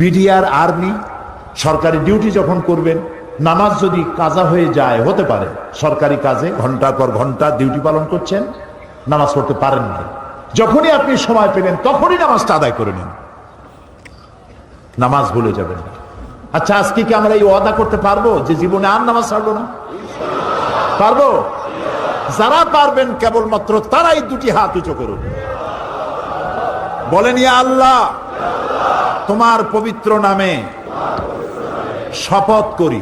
বিডিআর, আর্মি, সরকারি ডিউটি যখন করবেন, নামাজ যদি কাজা হয়ে যায়, হতে পারে সরকারি কাজে ঘন্টার পর ঘন্টা ডিউটি পালন করছেন, নামাজ পড়তে পারেন না, যখনই আপনি সময় পেলেন তখনই নামাজটা আদায় করে নিন, নামাজ ভুলে যাবেন না। আচ্ছা, আজকে কি আমরা এই ওয়াদা করতে পারবো যে জীবনে আর নামাজ ছাড়বো না? পারবো? যারা পারবেন কেবলমাত্র তারাই দুটি হাত উঁচু করুন, বলেন ইয়া আল্লাহ, তোমার পবিত্র নামে শপথ করি,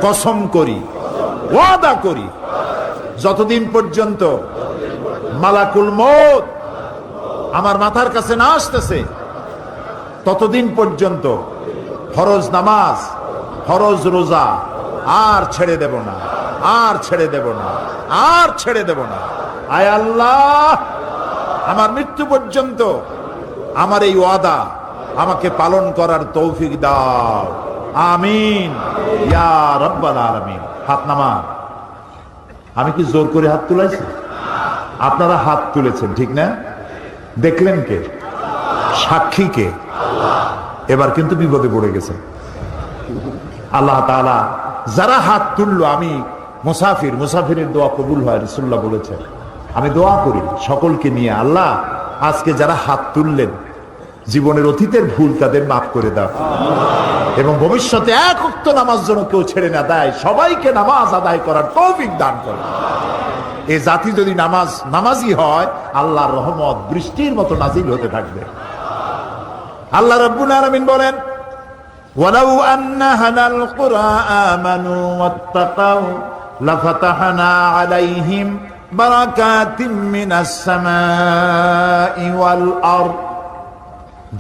কসম করি, ওয়াদা করি, যতদিন পর্যন্ত মালাকুল মউত আমার মাথার কাছে না আসতেছে ততদিন পর্যন্ত ফরজ নামাজ, ফরজ রোজা আর ছেড়ে দেব না, আর ছেড়ে দেব না, আর ছেড়ে দেব না। আয় আল্লাহ, আমার মৃত্যু পর্যন্ত আমার এই ওয়াদা আমাকে পালন করার তৌফিক দাও, আমিন ইয়া রাব্বাল আলামিন। হাত নামান। আমি কি জোর করে হাত তুলেছি? আপনারা হাত তুলেছেন, ঠিক না? দেখলেন কে? সাক্ষী কে? এবার কিন্তু বিপদে পড়ে গেছে। আল্লাহ তাআলা যারা হাত তুললো, আমি মুসাফির, মুসাফিরের দোয়া কবুল হয়, রাসূলুল্লাহ বলেছেন। আমি দোয়া করি সকলকে নিয়ে, আল্লাহ আজকে যারা হাত তুললেন জীবনের অতীতের ভুল তাদের মাফ করে দাও, এবং ভবিষ্যতে এক ওয়াক্ত নামাজ যেন কেউ ছেড়ে না দেয়, সবাইকে নামাজ আদায় করার তৌফিক দান করে। এই জাতি যদি নামাজি হয়, আল্লাহর রহমত বৃষ্টির মতো নাজিল হতে থাকবে। আল্লাহ রাব্বুল আলামিন বলেন, ওয়ালাউ আন্না হালাল কুরা আমানু ওয়াত্তাকাউ লাফাতাহনা আলাইহিম বারাকাতিম মিনাস সামাই ওয়াল আরদ।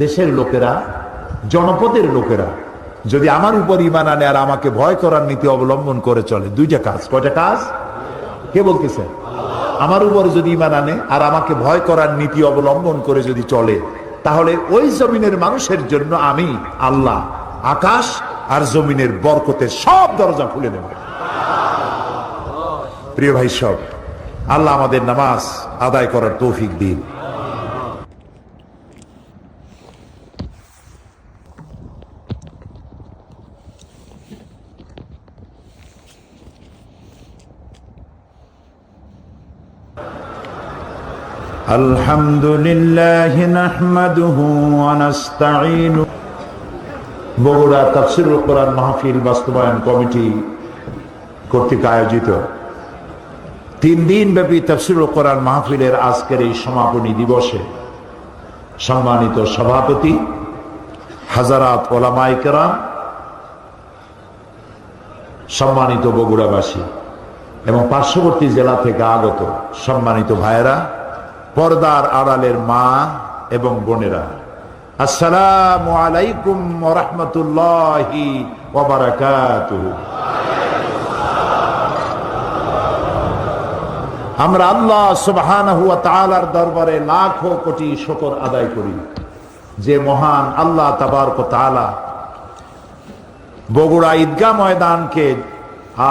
দেশের লোকেরা, জনপদের লোকেরা যদি আমার উপর ঈমান আনে আর আমাকে ভয় করার নীতি অবলম্বন করে চলে, দুইটা কাজ। কয়টা কাজ? কে বলতেছে? আমার উপর যদি ঈমান আনে আর আমাকে ভয় করার নীতি অবলম্বন করে যদি চলে, তাহলে ওই জমিনের মানুষের জন্য আমি আল্লাহ আকাশ আর জমিনের বরকতের সব দরজা খুলে দেব। প্রিয় ভাই সব, আল্লাহ আমাদের নামাজ আদায় করার তৌফিক দিন। আলহামদুলিল্লাহ নাহমাদুহু ওয়া নাস্তাঈনু। বগুড়া তাফসীরুল কোরআন মাহফিল বাস্তবায়ন কমিটি কর্তৃক আয়োজিত 3 দিন ব্যাপী তাফসীরুল কোরআন মাহফিলের আজকের এই সমাপনী দিবসে সম্মানিত সভাপতি, হাজারাত ওলামায়ে কেরাম, সম্মানিত বগুড়াবাসী এবং পার্শ্ববর্তী জেলা থেকে আগত সম্মানিত ভাইয়েরা, পর্দার আড়ালের মা এবং বোনেরা, আসসালামু আলাইকুম ওয়া রাহমাতুল্লাহি ওয়া বারাকাতুহু। আমরা আল্লাহ সুবহানাহু ওয়া তাআলার দরবারে লাখো কোটি শুকর আদায় করি যে মহান আল্লাহ তাবারক ওয়া তাআলা বগুড়া ঈদগাহ ময়দানকে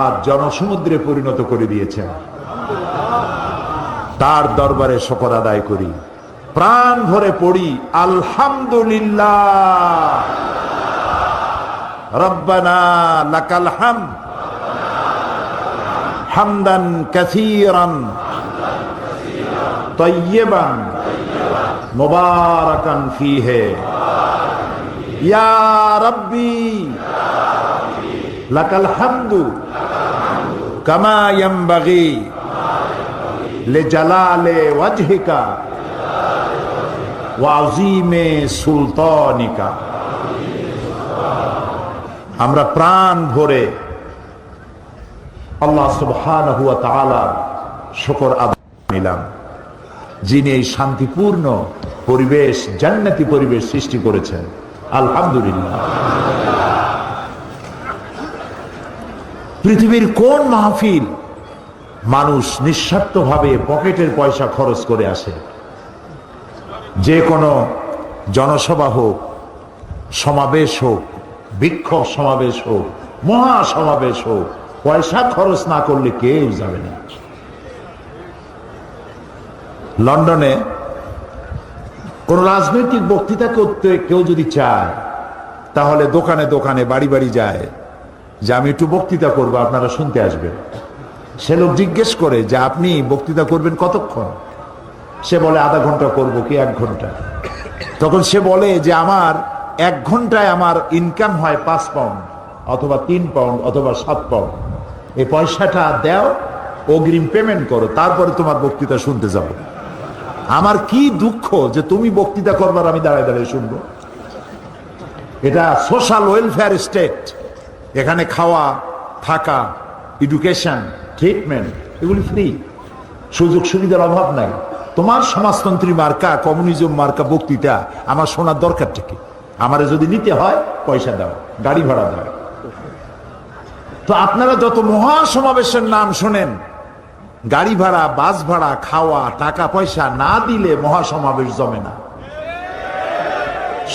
আজ জনসমুদ্রে পরিণত করে দিয়েছেন। তার দরবারে শুকর আদায় করি, প্রাণ ভরে পড়ি আলহামদুলিল্লাহ, রব্বানা লাকাল হামদ হামদান কাসীরান তাইয়্যিবান মুবারাকান ফীহি ইয়া রাব্বি লাকাল হামদু কামা ইয়ানবাগি লিজালালি ওয়াজহিকা ওয়া আযীমি সুলতানিকা। আমরা প্রাণ ভরে আল্লাহ সুবহানাহু ওয়া তাআলার শুকর আদায় নিলাম, যিনি এই শান্তিপূর্ণ পরিবেশ, জান্নাতি পরিবেশ সৃষ্টি করেছেন। আলহামদুলিল্লাহ। পৃথিবীর কোন মাহফিল মানুষ নিঃস্বার্থভাবে পকেটের পয়সা খরচ করে আসে? যে কোনো জনসভা হোক, সমাবেশ হোক, বিক্ষোভ সমাবেশ হোক, মহাসমাবেশ হোক, পয়সা খরচ না করলে কেউ যাবে না। লন্ডনে কোন রাজনৈতিক বক্তৃতা করতে কেউ যদি চায়, তাহলে দোকানে দোকানে, বাড়ি বাড়ি যায়, যে আমি একটু বক্তৃতা করবো, আপনারা শুনতে আসবেন। সে লোক জিজ্ঞেস করে যে আপনি বক্তৃতা করবেন কতক্ষণ? সে বলে আধা ঘন্টা করব কি 1 ঘন্টা। তখন সে বলে যে আমার 1 ঘন্টায় আমার ইনকাম হয় 5 পাউন্ড অথবা 3 পাউন্ড অথবা 7 পাউন্ড। এই পয়সাটা দাও, অগ্রিম পেমেন্ট করো, তারপরে তোমার বক্তৃতা শুনতে যাব। আমার কি দুঃখ যে তুমি বক্তৃতা করবার আমি দাঁড়ায় দাঁড়িয়ে শুনবো। এটা সোশ্যাল ওয়েলফেয়ার স্টেট। এখানে খাওয়া, থাকা, এডুকেশন, ট্রিটমেন্ট এগুলি ফ্রি, সুযোগ সুবিধার অভাব নাই। তোমার সমাজতন্ত্রী মার্কা, কমিউনিজম মার্কা বক্তৃতা আমার শোনার দরকারটা কি? আমারে যদি নিতে হয় পয়সা দাও, গাড়ি ভাড়া দাও। তো আপনারা যত মহাসমাবেশের নাম শোনেন, গাড়ি ভাড়া, বাস ভাড়া, খাওয়া, টাকা পয়সা না দিলে মহাসমাবেশ জমে না।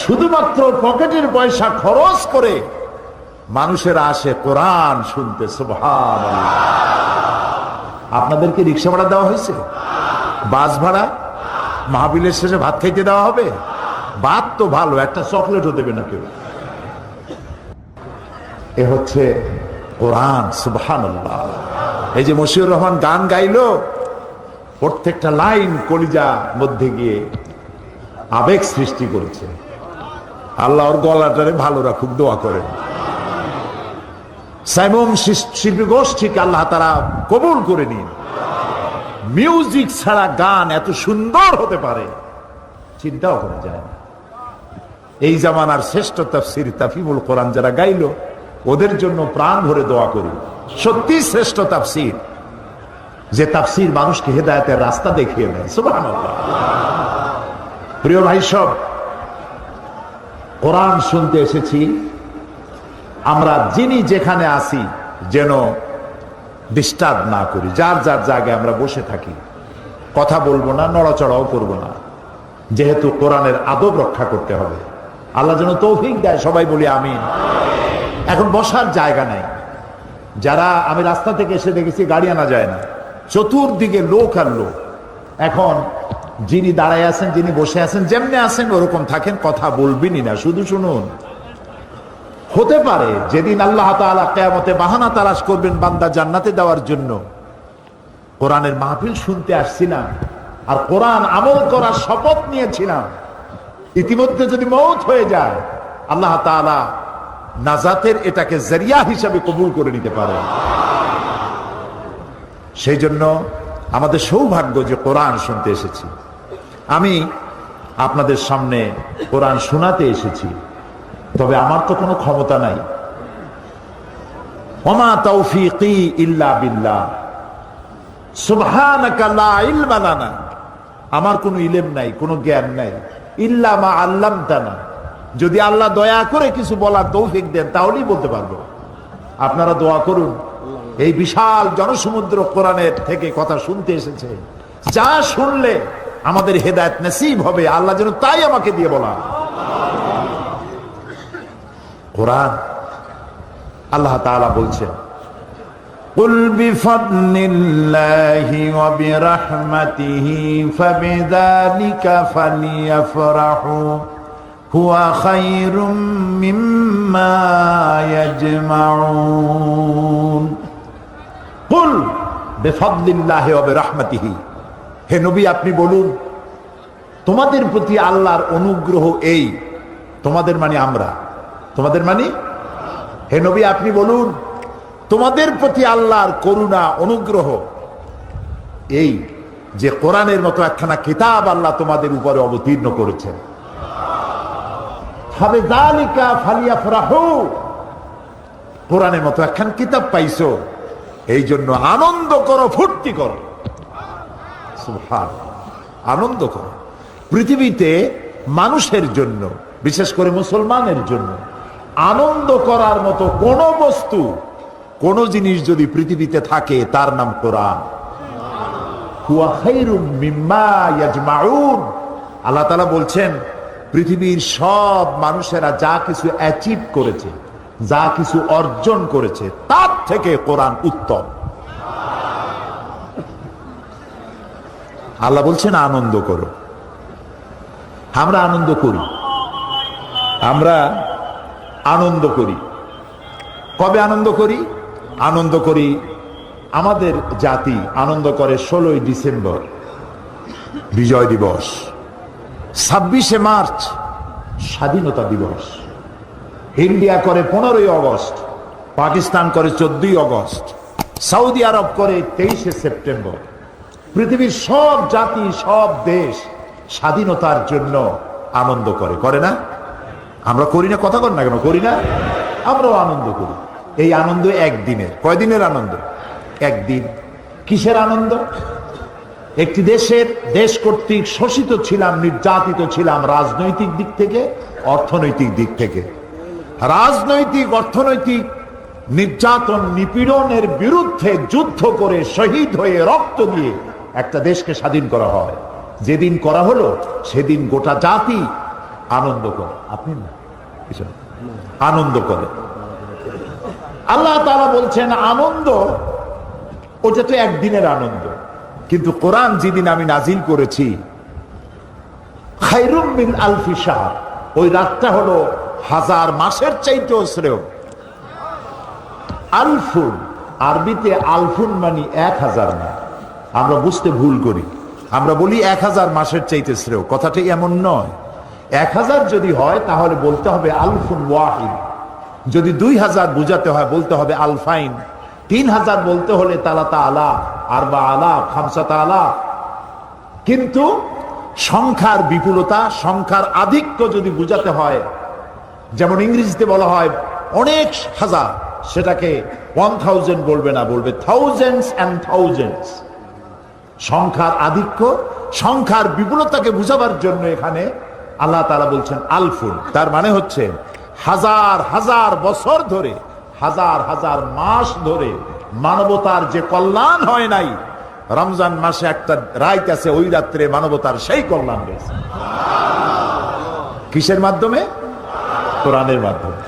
শুধুমাত্র পকেটের পয়সা খরচ করে মানুষেরা আসে কোরআন শুনতে। সুবহানাল্লাহ। আপনাদেরকে রিক্সা ভাড়া দেওয়া হয়েছে? বাস ভাড়া? মাহফিলের শেষে ভাত খাইতে দেওয়া হবে? ভাত তো ভালো, একটা চকলেটও দেবে না কেউ। এ হচ্ছে কোরআন। সুবহানাল্লাহ। এই যে মশিউর রহমান গান গাইলো, প্রত্যেকটা লাইন কলিজা মধ্যে গিয়ে আবেগ সৃষ্টি করেছে। আল্লাহ ওর গলাটারে ভালো রাখুক, দোয়া করেন। সাইমন শিল্পী গোষ্ঠীকে আল্লাহ তারা কবুল করে নিন। মিউজিক ছাড়া গান এত সুন্দর হতে পারে চিন্তাও করা যায় না। এই জামানার শ্রেষ্ঠ তাফসীর তাফহিমুল কোরআন যারা গাইলো, ওদের জন্য প্রাণ ভরে দোয়া করি। সত্যি শ্রেষ্ঠ তাফসীর, যে তাফসীর মানুষকে হেদায়েতের রাস্তা দেখিয়ে দেয়। সুবহানাল্লাহ। প্রিয় ভাই সব, কোরআন শুনতে এসেছি আমরা। যিনি যেখানে আসি যেন ডিস্টার্ব না করি, যার যার জায়গায় আমরা বসে থাকি, কথা বলবো না, নড়াচড়াও করবো না, যেহেতু কোরআনের আদব রক্ষা করতে হবে। আল্লাহ যেন তৌফিক দেয়, সবাই বলি আমিন। এখন বসার জায়গা নাই। যারা, আমি রাস্তা থেকে এসে দেখেছি গাড়ি আনা যায় না, চতুর্দিকে লোক আর লোক। এখন যিনি দাঁড়ায় আছেন, যিনি বসে আছেন, যেমনি আছেন ওরকম থাকেন, কথা বলবেনই না, শুধু শুনুন। হতে পারে যেদিন আল্লাহ তাআলা কিয়ামতে বাহানা তালাশ করবেন বান্দা জান্নাতে দেওয়ার জন্য, কোরআনের মাহফিল শুনতে আসছিলাম আর কোরআন আমল করার শপথ নিয়েছিলাম, ইতিমধ্যে যদি মওত হয়ে যায়, আল্লাহ তাআলা নাজাতের এটাকে জরিয়া হিসাবে কবুল করে নিতে পারে। সেই জন্য আমাদের সৌভাগ্য যে কোরআন শুনতে এসেছি। আমি আপনাদের সামনে কোরআন শোনাতে এসেছি, তবে আমার তো কোনো ক্ষমতা নাই। ওমা তাওফীকি ইল্লা বিল্লাহ, সুবহানাকা লা ইলমা লানা, আমার কোনো ইলম নাই, কোনো জ্ঞান নাই, ইল্লা মা আল্লামতানা, যদি আল্লাহ দয়া করে কিছু বলার তৌফিক দেন তাহলেই বলতে পারবো। আপনারা দোয়া করুন। এই বিশাল জনসমুদ্র কোরআনের থেকে কথা শুনতে এসেছে, যা শুনলে আমাদের হেদায়েত নসিব হবে, আল্লাহ যেন তাই আমাকে দিয়ে বলা। কোরআন আল্লাহ তাআলা বলছেন, কুল বিফাদলিল্লাহি ওয়া বিরাহমাতিহি ফাবিযালিকা ফালিয়াফরাহু হুয়া খায়রুম মিম্মা ইয়াজমাউন। কুল বিফাদলিল্লাহি ওয়া বিরাহমাতিহি, হে নবী আপনি বলুন তোমাদের প্রতি আল্লাহর অনুগ্রহ এই, তোমাদের মানে আমরা, তোমাদের মানে, হে নবী আপনি বলুন তোমাদের প্রতি আল্লাহর করুণা অনুগ্রহ এই যে কোরআনের মতো একখানা কিতাব আল্লাহ তোমাদের উপরে অবতীর্ণ করেছেন। ফাবিযালিকা ফালিয়াফরাহু, কোরআনের মতো একখান কিতাব পাইছো, এই জন্য আনন্দ করো, ফুর্তি করো। সুবহানাল্লাহ। আনন্দ করো। পৃথিবীতে মানুষের জন্য, বিশেষ করে মুসলমানের জন্য আনন্দ করার মতো কোন বস্তু, কোন জিনিস যদি পৃথিবীতে থাকে তার নাম কোরআন। হুয়া খায়রুম মিম্মা ইয়াজমাউন, আল্লাহ তাআলা বলছেন পৃথিবীর সব মানুষেরা যা কিছু অ্যাচিভ করেছে, যা কিছু অর্জন করেছে, তার থেকে কোরআন উত্তম। আল্লাহ বলছেন আনন্দ করো। আমরা আনন্দ করি, আমরা আনন্দ করি। কবে আনন্দ করি? আনন্দ করি, আমাদের জাতি আনন্দ করে 16ই ডিসেম্বর বিজয় দিবস, 26শে মার্চ স্বাধীনতা দিবস, ইন্ডিয়া করে 15ই আগস্ট, পাকিস্তান করে 14ই আগস্ট, সৌদি আরব করে 23শে সেপ্টেম্বর। পৃথিবীর সব জাতি, সব দেশ স্বাধীনতার জন্য আনন্দ করে, করে না? আমরা করি না? কথা কর না কেন? করি না? আমরাও আনন্দ করি। এই আনন্দ একদিনের। কয়দিনের আনন্দ? একদিন। কিসের আনন্দ? একটি দেশ কর্তৃক শোষিত ছিলাম, নির্যাতিত ছিলাম, রাজনৈতিক দিক থেকে, অর্থনৈতিক দিক থেকে। রাজনৈতিক, অর্থনৈতিক নির্যাতন, নিপীড়নের বিরুদ্ধে যুদ্ধ করে শহীদ হয়ে রক্ত দিয়ে একটা দেশকে স্বাধীন করা হয়। যেদিন করা হলো সেদিন গোটা জাতি আনন্দ করে। আপনি না, আনন্দ করে। আল্লাহ তাআলা বলছেন আনন্দ ওটা তো একদিনের আনন্দ, কিন্তু কোরআন যেদিন আমি নাজিল করেছি, খায়রুম মিন আলফি শাহর, ওই রাতটা হলো 1000 মাসের চাইতেও শ্রেয়। আলফুন, আরবিতে আলফুন মানে 1000 না, আমরা বুঝতে ভুল করি, আমরা বলি 1000 মাসের চাইতে শ্রেয়। কথাটা এমন নয়। 1000 যদি হয় তাহলে বলতে হবে আলফুন ওয়াহিদ, যদি 2000 বুঝাতে হয় বলতে হবে আলফাইন, 3000 বলতে হলে তালাতা আলা, আরবা আলা, খামসাতা আলা। কিন্তু সংখ্যার বিপুলতা, সংখ্যার আধিক্য যদি বুঝাতে হয়, যেমন ইংরেজিতে বলা হয় অনেক হাজার, সেটাকে 1000 বলবে না, বলবে থাউজেন্ডস অ্যান্ড থাউজেন্ডস। সংখ্যার আধিক্য, সংখ্যার বিপুলতাকে বুঝাবার জন্য এখানে আল্লাহ তাআলা বলছেন আলফুন। তার মানে হচ্ছে 1000 হাজার বছর ধরে, 1000 হাজার মাস ধরে মানবতার যে কল্যাণ হয় নাই, রমজান মাসে একটা রাত আছে, ওই রাত্রে মানবতার সেই কল্যাণ হয়েছে। কিসের মাধ্যমে? কোরআনের মাধ্যমে।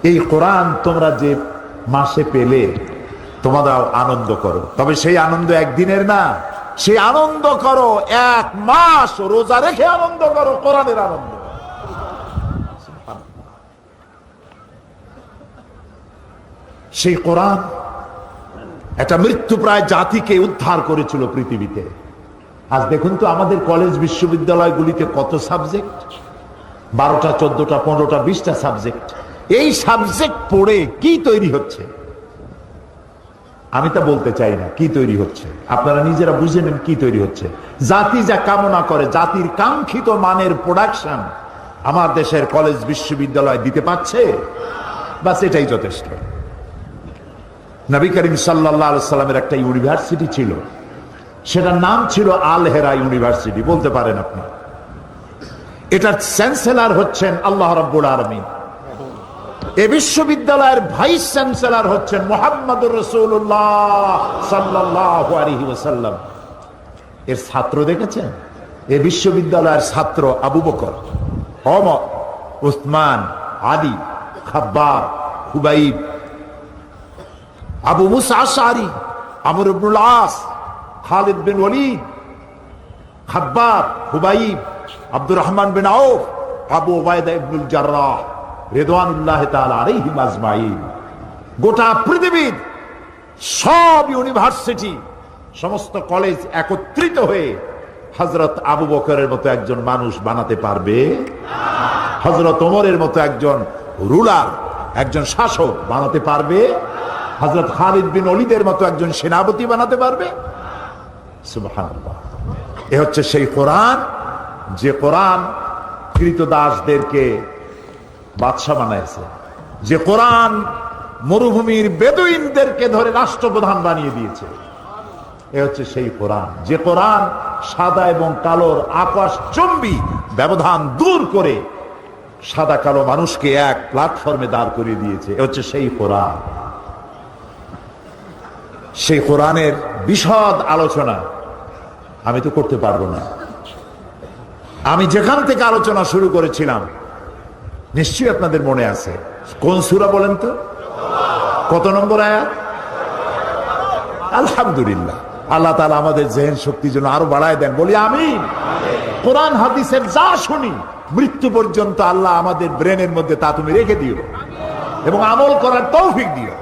এই কোরআন তোমরা যে মাসে পেলে তোমরাও আনন্দ করো, তবে সেই আনন্দ একদিনের না, সেই আনন্দ করো 1 মাস রোজা রেখে আনন্দ করো, কোরআনের আনন্দ। সেই কোরআন একটা মৃত্যুপ্রায় জাতিকে উদ্ধার করেছিল পৃথিবীতে। আজ দেখুন তো আমাদের কলেজ বিশ্ববিদ্যালয়গুলিতে কত সাবজেক্ট, 12টা 14টা 15টা 20টা সাবজেক্ট। এই সাবজেক্ট পড়ে কি তৈরি হচ্ছে আমি তা বলতে চাই না, কি তৈরি হচ্ছে আপনারা নিজেরা বুঝে নেন। কি তৈরি হচ্ছে? জাতি যা কামনা করে, জাতির কাঙ্ক্ষিত মানের প্রোডাকশন আমার দেশের কলেজ বিশ্ববিদ্যালয় দিতে পারছে, বাস এটাই যথেষ্ট। নবী করিম সাল্লাল্লাহু আলাইহি সাল্লামের একটা ইউনিভার্সিটি ছিল, সেটার নাম ছিল আল হেরা ইউনিভার্সিটি, বলতে পারেন আপনি। এটার চ্যান্সেলর হচ্ছেন আল্লাহ রাব্বুল আলামিন। এই বিশ্ববিদ্যালয়ের ভাইস চ্যান্সেলর হচ্ছেন মুহাম্মদুর রাসূলুল্লাহ সাল্লাল্লাহু আলাইহি ওয়াসাল্লাম। এর ছাত্র দেখেছেন? এই বিশ্ববিদ্যালয়ের ছাত্র আবু বকর, ওমর, উসমান, আলী, খাব্বার, খুবাইব, আবু মুসা আশআরী, আমর ইবনুল আস, খালিদ বিন ওয়ালিদ, খাব্বার, খুবাইব, আব্দুর রহমান বিন আউফ, আবু উবাইদা ইবনুল জাররাহ রিদওয়ানুল্লাহ তাআলা আলাইহিম আজমাইন। গোটা পৃথিবীর সব ইউনিভার্সিটি, সমস্ত কলেজ একত্রিত হয়ে হযরত আবু বকরের মতো একজন মানুষ বানাতে পারবে? হযরত ওমরের মতো একজন রুলার, একজন শাসক বানাতে পারবে? হযরত খালিদ বিন ওয়ালিদের মতো একজন সেনাপতি বানাতে পারবে? সুবহানাল্লাহ। এ হচ্ছে সেই কোরআন, যে কোরআন কৃতদাসদেরকে বাদশা বানাইছে, যে কোরআন মরুভূমির বেদুইনদেরকে ধরে রাষ্ট্রপ্রধান বানিয়ে দিয়েছে। এ হচ্ছে সেই কোরআন, যে কোরআন সাদা এবং কালোর আকাশচুম্বী ব্যবধান দূর করে সাদা কালো মানুষকে এক প্ল্যাটফর্মে দাঁড় করিয়ে দিয়েছে। এ হচ্ছে সেই কোরআন। সেই কোরআনের বিশদ আলোচনা আমি তো করতে পারবো না। আমি যেখান থেকে আলোচনা শুরু করেছিলাম নিশ্চয়ই আপনাদের মনে আছে। কোন সূরা বলেন তো? কত নম্বর আয়াত? আলহামদুলিল্লাহ, আল্লাহ তাআলা আমাদের জেহেন শক্তি যেন আরো বাড়ায় দেন, বলি আমিন। কোরআন হাদিসের যা শুনি মৃত্যু পর্যন্ত আল্লাহ আমাদের ব্রেনের মধ্যে তা তুমি রেখে দিও। এবং আমল করার তৌফিক দিও।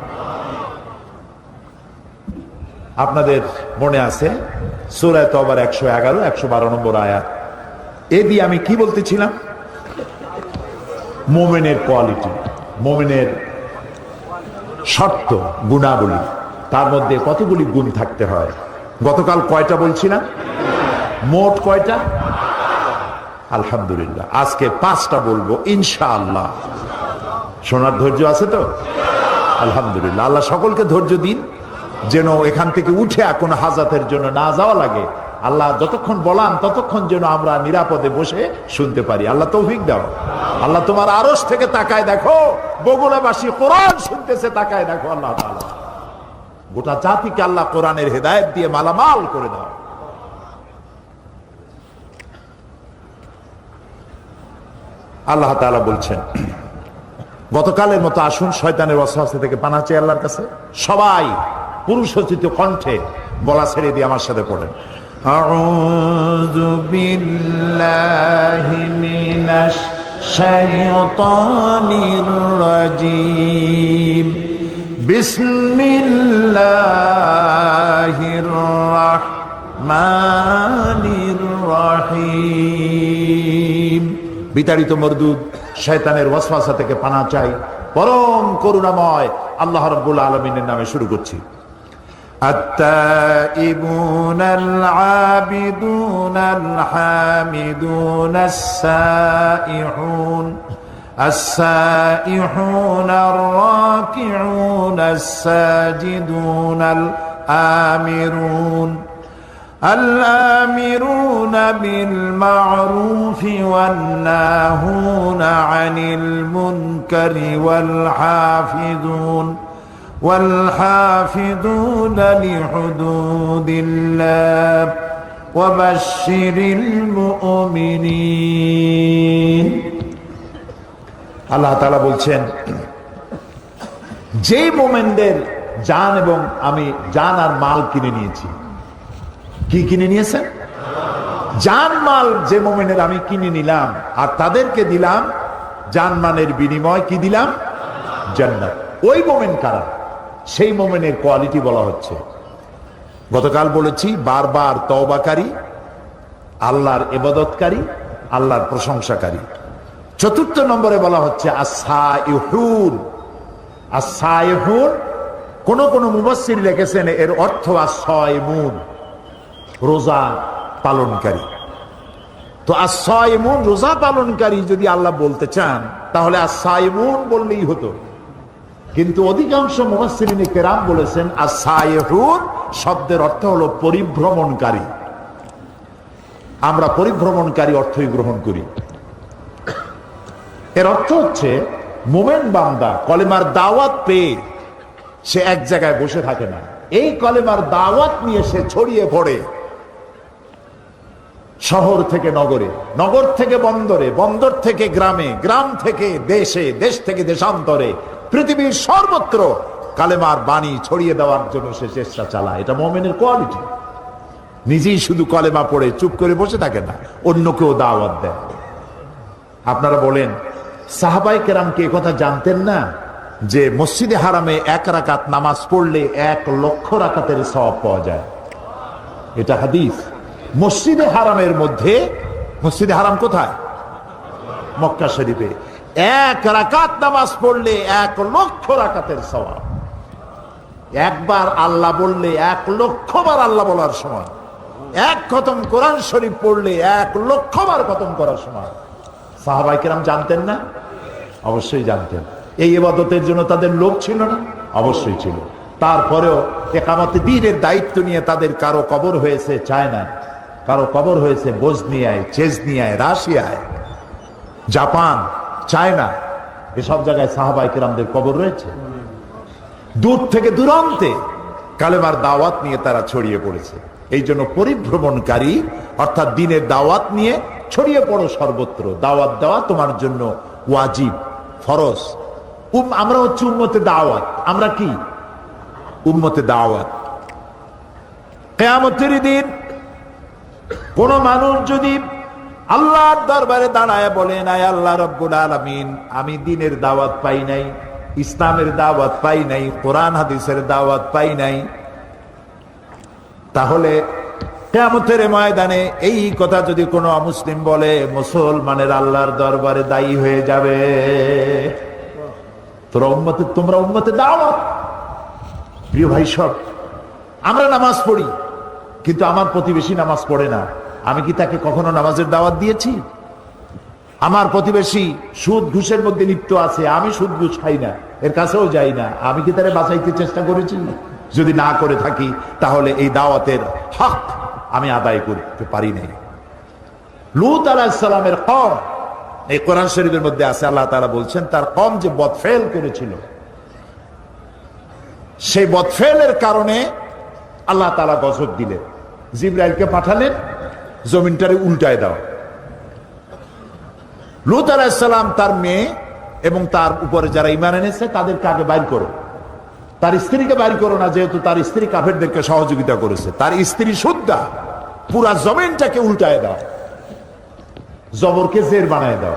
আপনাদের মনে আছে সূরা তওবার 111 112 নম্বর আয়াত, এ দিয়ে আমি কি বলতেছিলাম? মুমিনের কোয়ালিটি, মুমিনের শর্ত, গুণাবলী, তার মধ্যে কতগুলি গুণ থাকতে হয়। গতকাল কয়টা বলছিলাম? মোট কয়টা? আলহামদুলিল্লাহ, আজকে 5টা বলবো ইনশাআল্লাহ। শোনার ধৈর্য আছে তো? আলহামদুলিল্লাহ, আল্লাহ সকলকে ধৈর্য দিন, যেন এখান থেকে উঠে কোনো হাজাতের জন্য না যাওয়া লাগে। আল্লাহ যতক্ষণ বলান ততক্ষণ যেন আমরা নিরাপদে বসে শুনতে পারি। আল্লাহ তৌফিক দাও। আল্লাহ তোমার আরশ থেকে তাকায় দেখো, বগুড়াবাসী কোরআন শুনতেছে, তাকায় দেখো আল্লাহ তাআলা। গোটা জাতিকে আল্লাহ কোরআনের হেদায়েত দিয়ে মালামাল করে দাও। আল্লাহ তাআলা বলছেন, গতকালের মতো আসুন শয়তানের ওয়াসওয়াসা থেকে পানা চাই আল্লাহর কাছে। সবাই পুরুষোচিত কণ্ঠে গলা ছেড়ে দিয়ে আমার সাথে পড়েন, আউযু বিল্লাহি মিনাশ শাইতানির রাজীম, বিসমিল্লাহির রাহমানির রহিম। বিতাড়িত মরদুদ শয়তানের ওয়াসওয়াসা থেকে পানা চাই পরম করুণাময় আল্লাহ রাব্বুল আলামিনের নামে। শুরু করছি। التائبون العابدون الحامدون السائحون الراكعون الساجدون الآمرون بالمعروف والناهون عن المنكر والحافظون لحدود الله وبشر المؤمنين। আল্লাহ তাআলা বলছেন, যে মোমেনদের জান এবং আমি জান আর মাল কিনে নিয়েছি। কি কিনে নিয়েছেন? জান মাল যে মোমেনের আমি কিনে নিলাম আর তাদেরকে দিলাম জানমানের বিনিময় কি দিলাম? জান্নাত। ওই মোমেন কারা? সেই মোমেনের কোয়ালিটি বলা হচ্ছে। গতকাল বলেছি বারবার তওবাকারী, আল্লাহর ইবাদতকারী, আল্লাহর প্রশংসাকারী। 4র্থ নম্বরে বলা হচ্ছে আস-সাইহুন। আস-সাইহুন কোন মুফাসসির লিখেছেন এর অর্থ আস-সাইমুন, রোজা পালনকারী। তো আস-সাইমুন রোজা পালনকারী যদি আল্লাহ বলতে চান তাহলে আস-সাইমুন বললেই হতো, কিন্তু অধিকাংশ মুফাসসিরিনে কেরাম বলেছেন আস-সাইহুন শব্দের অর্থ হলো পরিভ্রমণকারী। আমরা পরিভ্রমণকারী অর্থই গ্রহণ করি। এর অর্থ হচ্ছে মুমিন বান্দা কলেমার দাওয়াত পেয়ে সে এক জায়গায় বসে থাকে না, এই কলেমার দাওয়াত নিয়ে সে ছড়িয়ে পড়ে শহর থেকে নগরে, নগর থেকে বন্দরে, বন্দর থেকে গ্রামে, গ্রাম থেকে দেশে, দেশ থেকে দেশান্তরে, পৃথিবীর সর্বত্র কালেমার বাণী ছড়িয়ে দেওয়ার জন্য সে চেষ্টা চালায়। এটা মুমিনের কোয়ালিটি। নিজেই শুধু কলেমা পড়ে চুপ করে বসে থাকে না, অন্যকেও দাওয়াত দেয়। আপনারা বলেন সাহাবায়ে কেরাম কি কথা জানতেন না যে মসজিদে হারামে 1 রাকাত নামাজ পড়লে 1 লক্ষ রাকাতের সওয়াব পাওয়া যায়? এটা হাদিস। মসজিদে হারামের মধ্যে, মসজিদে হারাম কোথায়? মক্কা শরীফে। 1 রাকাত নামাজ পড়লে 1 লক্ষ রাকাতের সওয়াব। একবার আল্লাহ বললে 1 লক্ষ বার আল্লাহ বলার সমান। 1 খতম কোরআন শরীফ পড়লে 1 লক্ষ বার খতম করার সমান। সাহাবায়ে কেরাম জানতেন না? অবশ্যই জানতেন। এই ইবাদতের জন্য তাদের লোভ ছিল না? অবশ্যই ছিল। তারপরেও ইকামতে দ্বীনের দায়িত্ব নিয়ে তাদের কারো কবর হয়েছে চায়না, কারো কবর হয়েছে বসনিয়ায়, চেচনিয়ায়, রাশিয়ায়, জাপান, চায়না, এসব জায়গায় সাহাবায়ে কেরামদের কবর রয়েছে। দূর থেকে দূরান্তে কালেমার দাওয়াত নিয়ে তারা ছড়িয়ে পড়েছে। এই জন্য পরিভ্রমণকারী অর্থাৎ দ্বীনের দাওয়াত নিয়ে ছড়িয়ে পড়ো সর্বত্র। দাওয়াত দেওয়া তোমার জন্য ওয়াজিব, ফরজ। আমরা হচ্ছে উম্মতে দাওয়াত। আমরা কি? উম্মতে দাওয়াত। কিয়ামতের দিন কোন মানুষ যদি আল্লাহর দরবারে দাঁড়ায় বলেন, আয় আল্লাহ রাব্বুল আলামিন, আমি দ্বীনের দাওয়াত পাই নাই, ইসলামের দাওয়াত পাই নাই, কোরআন হাদিসের দাওয়াত পাই নাই, তাহলে কিয়ামতের ময়দানে এই কথা যদি কোনো অমুসলিম বলে, মুসলমানের আল্লাহর দরবারে দায়ী হয়ে যাবে। তোমরা উম্মতের দাওয়াত। প্রিয় ভাই সব, আমরা নামাজ পড়ি, কিন্তু আমার প্রতিবেশী নামাজ পড়ে না। আমি কি তাকে কখনো নামাজের দাওয়াত দিয়েছি? আমার প্রতিবেশী সুদ ঘুষের মধ্যে লিপ্ত আছে, আমি সুদ ঘুষ খাই না, এর কাছেও যাই না, আমি কি তারে বাঁচাইতে চেষ্টা করেছি? যদি না করে থাকি, তাহলে এই দাওয়াতের হক আমি আদায় করতে পারি নাই। লূত আলাইহিস সালামের কওম, এই কোরআন শরীফের মধ্যে আছে, আল্লাহ তাআলা বলছেন তার কওম যে বদফেল করেছিল, সেই বদফেলের কারণে আল্লাহ তাআলা গজব দিলেন, জিবরাইলকে পাঠালেন, জমিনটারে উল্টায় দাও। লূত আলাইহিস সালাম তার মেয়ে এবং তার উপরে যারা ঈমান এনেছে তাদেরকে আগে বাইর করো, তার স্ত্রীকে বাইর করো না, যেহেতু তার স্ত্রী কাফেরদেরকে সহযোগিতা করেছে। তার স্ত্রী সুদ্ধা, পুরা জমিনটাকে উল্টায় দাও, জবরকে জের বানায় দাও।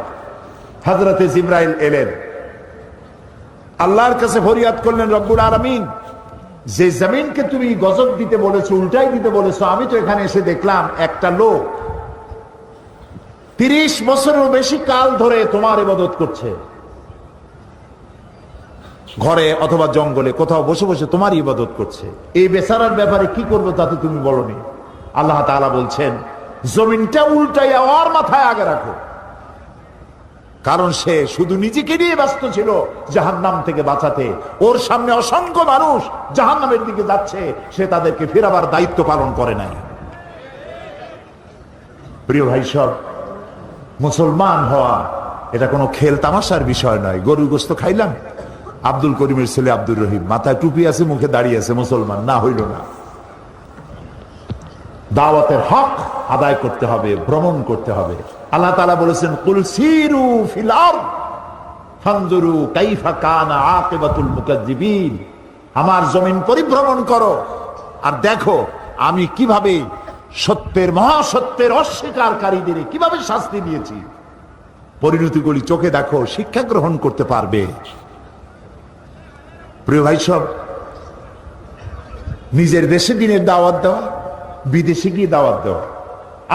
হযরতে জিবরাইল এলেন, আল্লাহর কাছে ফরিয়াদ করলেন, রব্বুল আলামিন, যে জমিনকে তুমি গজব দিতে বলেছো, উল্টাই দিতে বলেছো, আমি তো এখানে এসে দেখলাম একটা লোক 30 বছরেরও বেশি কাল ধরে তোমার ইবাদত করছে, ঘরে অথবা জঙ্গলে কোথাও বসে বসে তোমার ইবাদত করছে। এই বেচারার ব্যাপারে কি করবো তাতে তুমি বলনি। আল্লাহ তাআলা বলছেন, জমিনটা উল্টাইয়া ওর মাথায় আগে রাখো, কারণ সে শুধু নিজেকে নিয়ে ব্যস্ত ছিল জাহান্নাম থেকে বাঁচাতে। ওর সামনে অসংখ্য মানুষ জাহান্নামের দিকে যাচ্ছে, সে তাদেরকে ফেরাবার দায়িত্ব পালন করে নাই। প্রিয় ভাই সব, মুসলমান হওয়া এটা কোনো খেল তামাশার বিষয় নয়। গরুর গোশত খাইলাম, আব্দুল করিমের ছেলে আব্দুর রহিম, মাথায় টুপি আছে, মুখে দাঁড়িয়ে আছে, মুসলমান না, হইল না। দাওয়াতের হক আদায় করতে হবে, ভ্রমণ করতে হবে। আল্লাহ তাআলা বলেছেন, কুল সিরু ফিল আরদ ফানজুরু কাইফা কানা আকিবাতুল মুকাজ্জিবিন, আমার জমিন পরিভ্রমণ করো আর দেখো আমি কিভাবে সত্যের, মহাসত্যের অস্বীকারীদের কিভাবে শাস্তি দিয়েছি। পরিণতিগুলি চোখে দেখো, শিক্ষা গ্রহণ করতে পারবে। প্রিয় ভাই সব, নিজের দেশে দিনের দাওয়াত দেওয়া, বিদেশে গিয়ে দাওয়াত দেওয়া।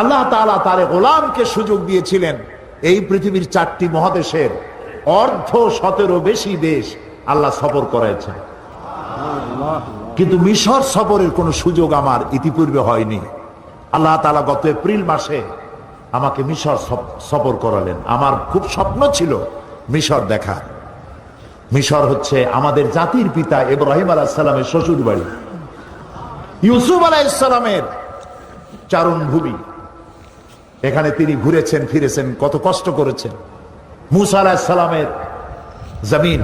আল্লাহ তাআলা তার গোলামকে সুযোগ দিয়েছিলেন এই পৃথিবীর 4টি মহাদেশের 17.5 বেশি দেশ আল্লাহ সফর করাইছেন, কিন্তু মিশর সফরের কোনো সুযোগ আমার ইতিপূর্বে হয়নি। আল্লাহ তাআলা গত এপ্রিল মাসে আমাকে মিশর সফর করালেন। আমার খুব স্বপ্ন ছিল মিশর দেখার। মিশর হচ্ছে আমাদের জাতির পিতা ইব্রাহিম আলাইহিস সালামের শ্বশুর বাড়ি, ইউসুফ আলাইহিস সালামের চারণভূমি। এখানে তিনি ঘুরেছেন ফিরেছেন, কত কষ্ট করেছেন। মুসা আলাইহিস সালামের জমিন,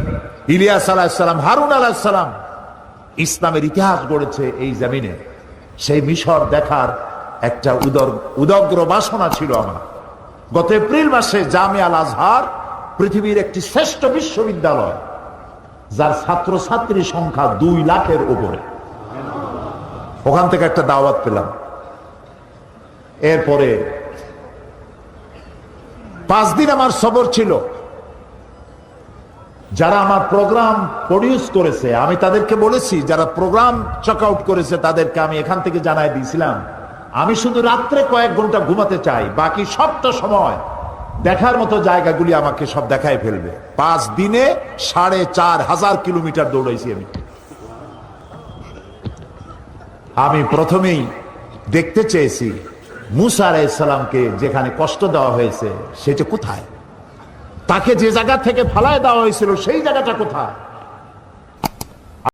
ইলিয়াস আলাইহিস সালাম, হারুন আলাইহিস সালাম ইসলামের ইতিহাস গড়েছে এই জমিনে। সেই মিশর দেখার একটা উদগ্র বাসনা ছিল আমার। গত এপ্রিল মাসে জামিয়া আল আজহার পৃথিবীর একটি শ্রেষ্ঠ বিশ্ববিদ্যালয়, যার ছাত্রছাত্রী সংখ্যা 2 লাখের উপরে, ওখান থেকে একটা দাওয়াত পেলাম। এরপরে 5 দিন আমার সফর ছিল। যারা আমার প্রোগ্রাম প্রডিউস করেছে, আমি তাদেরকে বলেছি, যারা প্রোগ্রাম চেক আউট করেছে তাদেরকে আমি এখান থেকে জানাই দিয়েছিলাম, আমি শুধু রাত্রে কয়েক ঘন্টা ঘুমাতে চাই, বাকি সবটা সময় দেখার মতো জায়গাগুলি আমাকে সব দেখায় ফেলবে। 5 দিনে 4500 কিলোমিটার দৌড়াইছি আমি প্রথমেই দেখতে চেয়েছি মুসা আলাইহিস সালামকে যেখানে কষ্ট দেওয়া হয়েছে সেটা কোথায়, তাকে যে জায়গা থেকে ফালায় দেওয়া হয়েছিল সেই জায়গাটা কোথায়।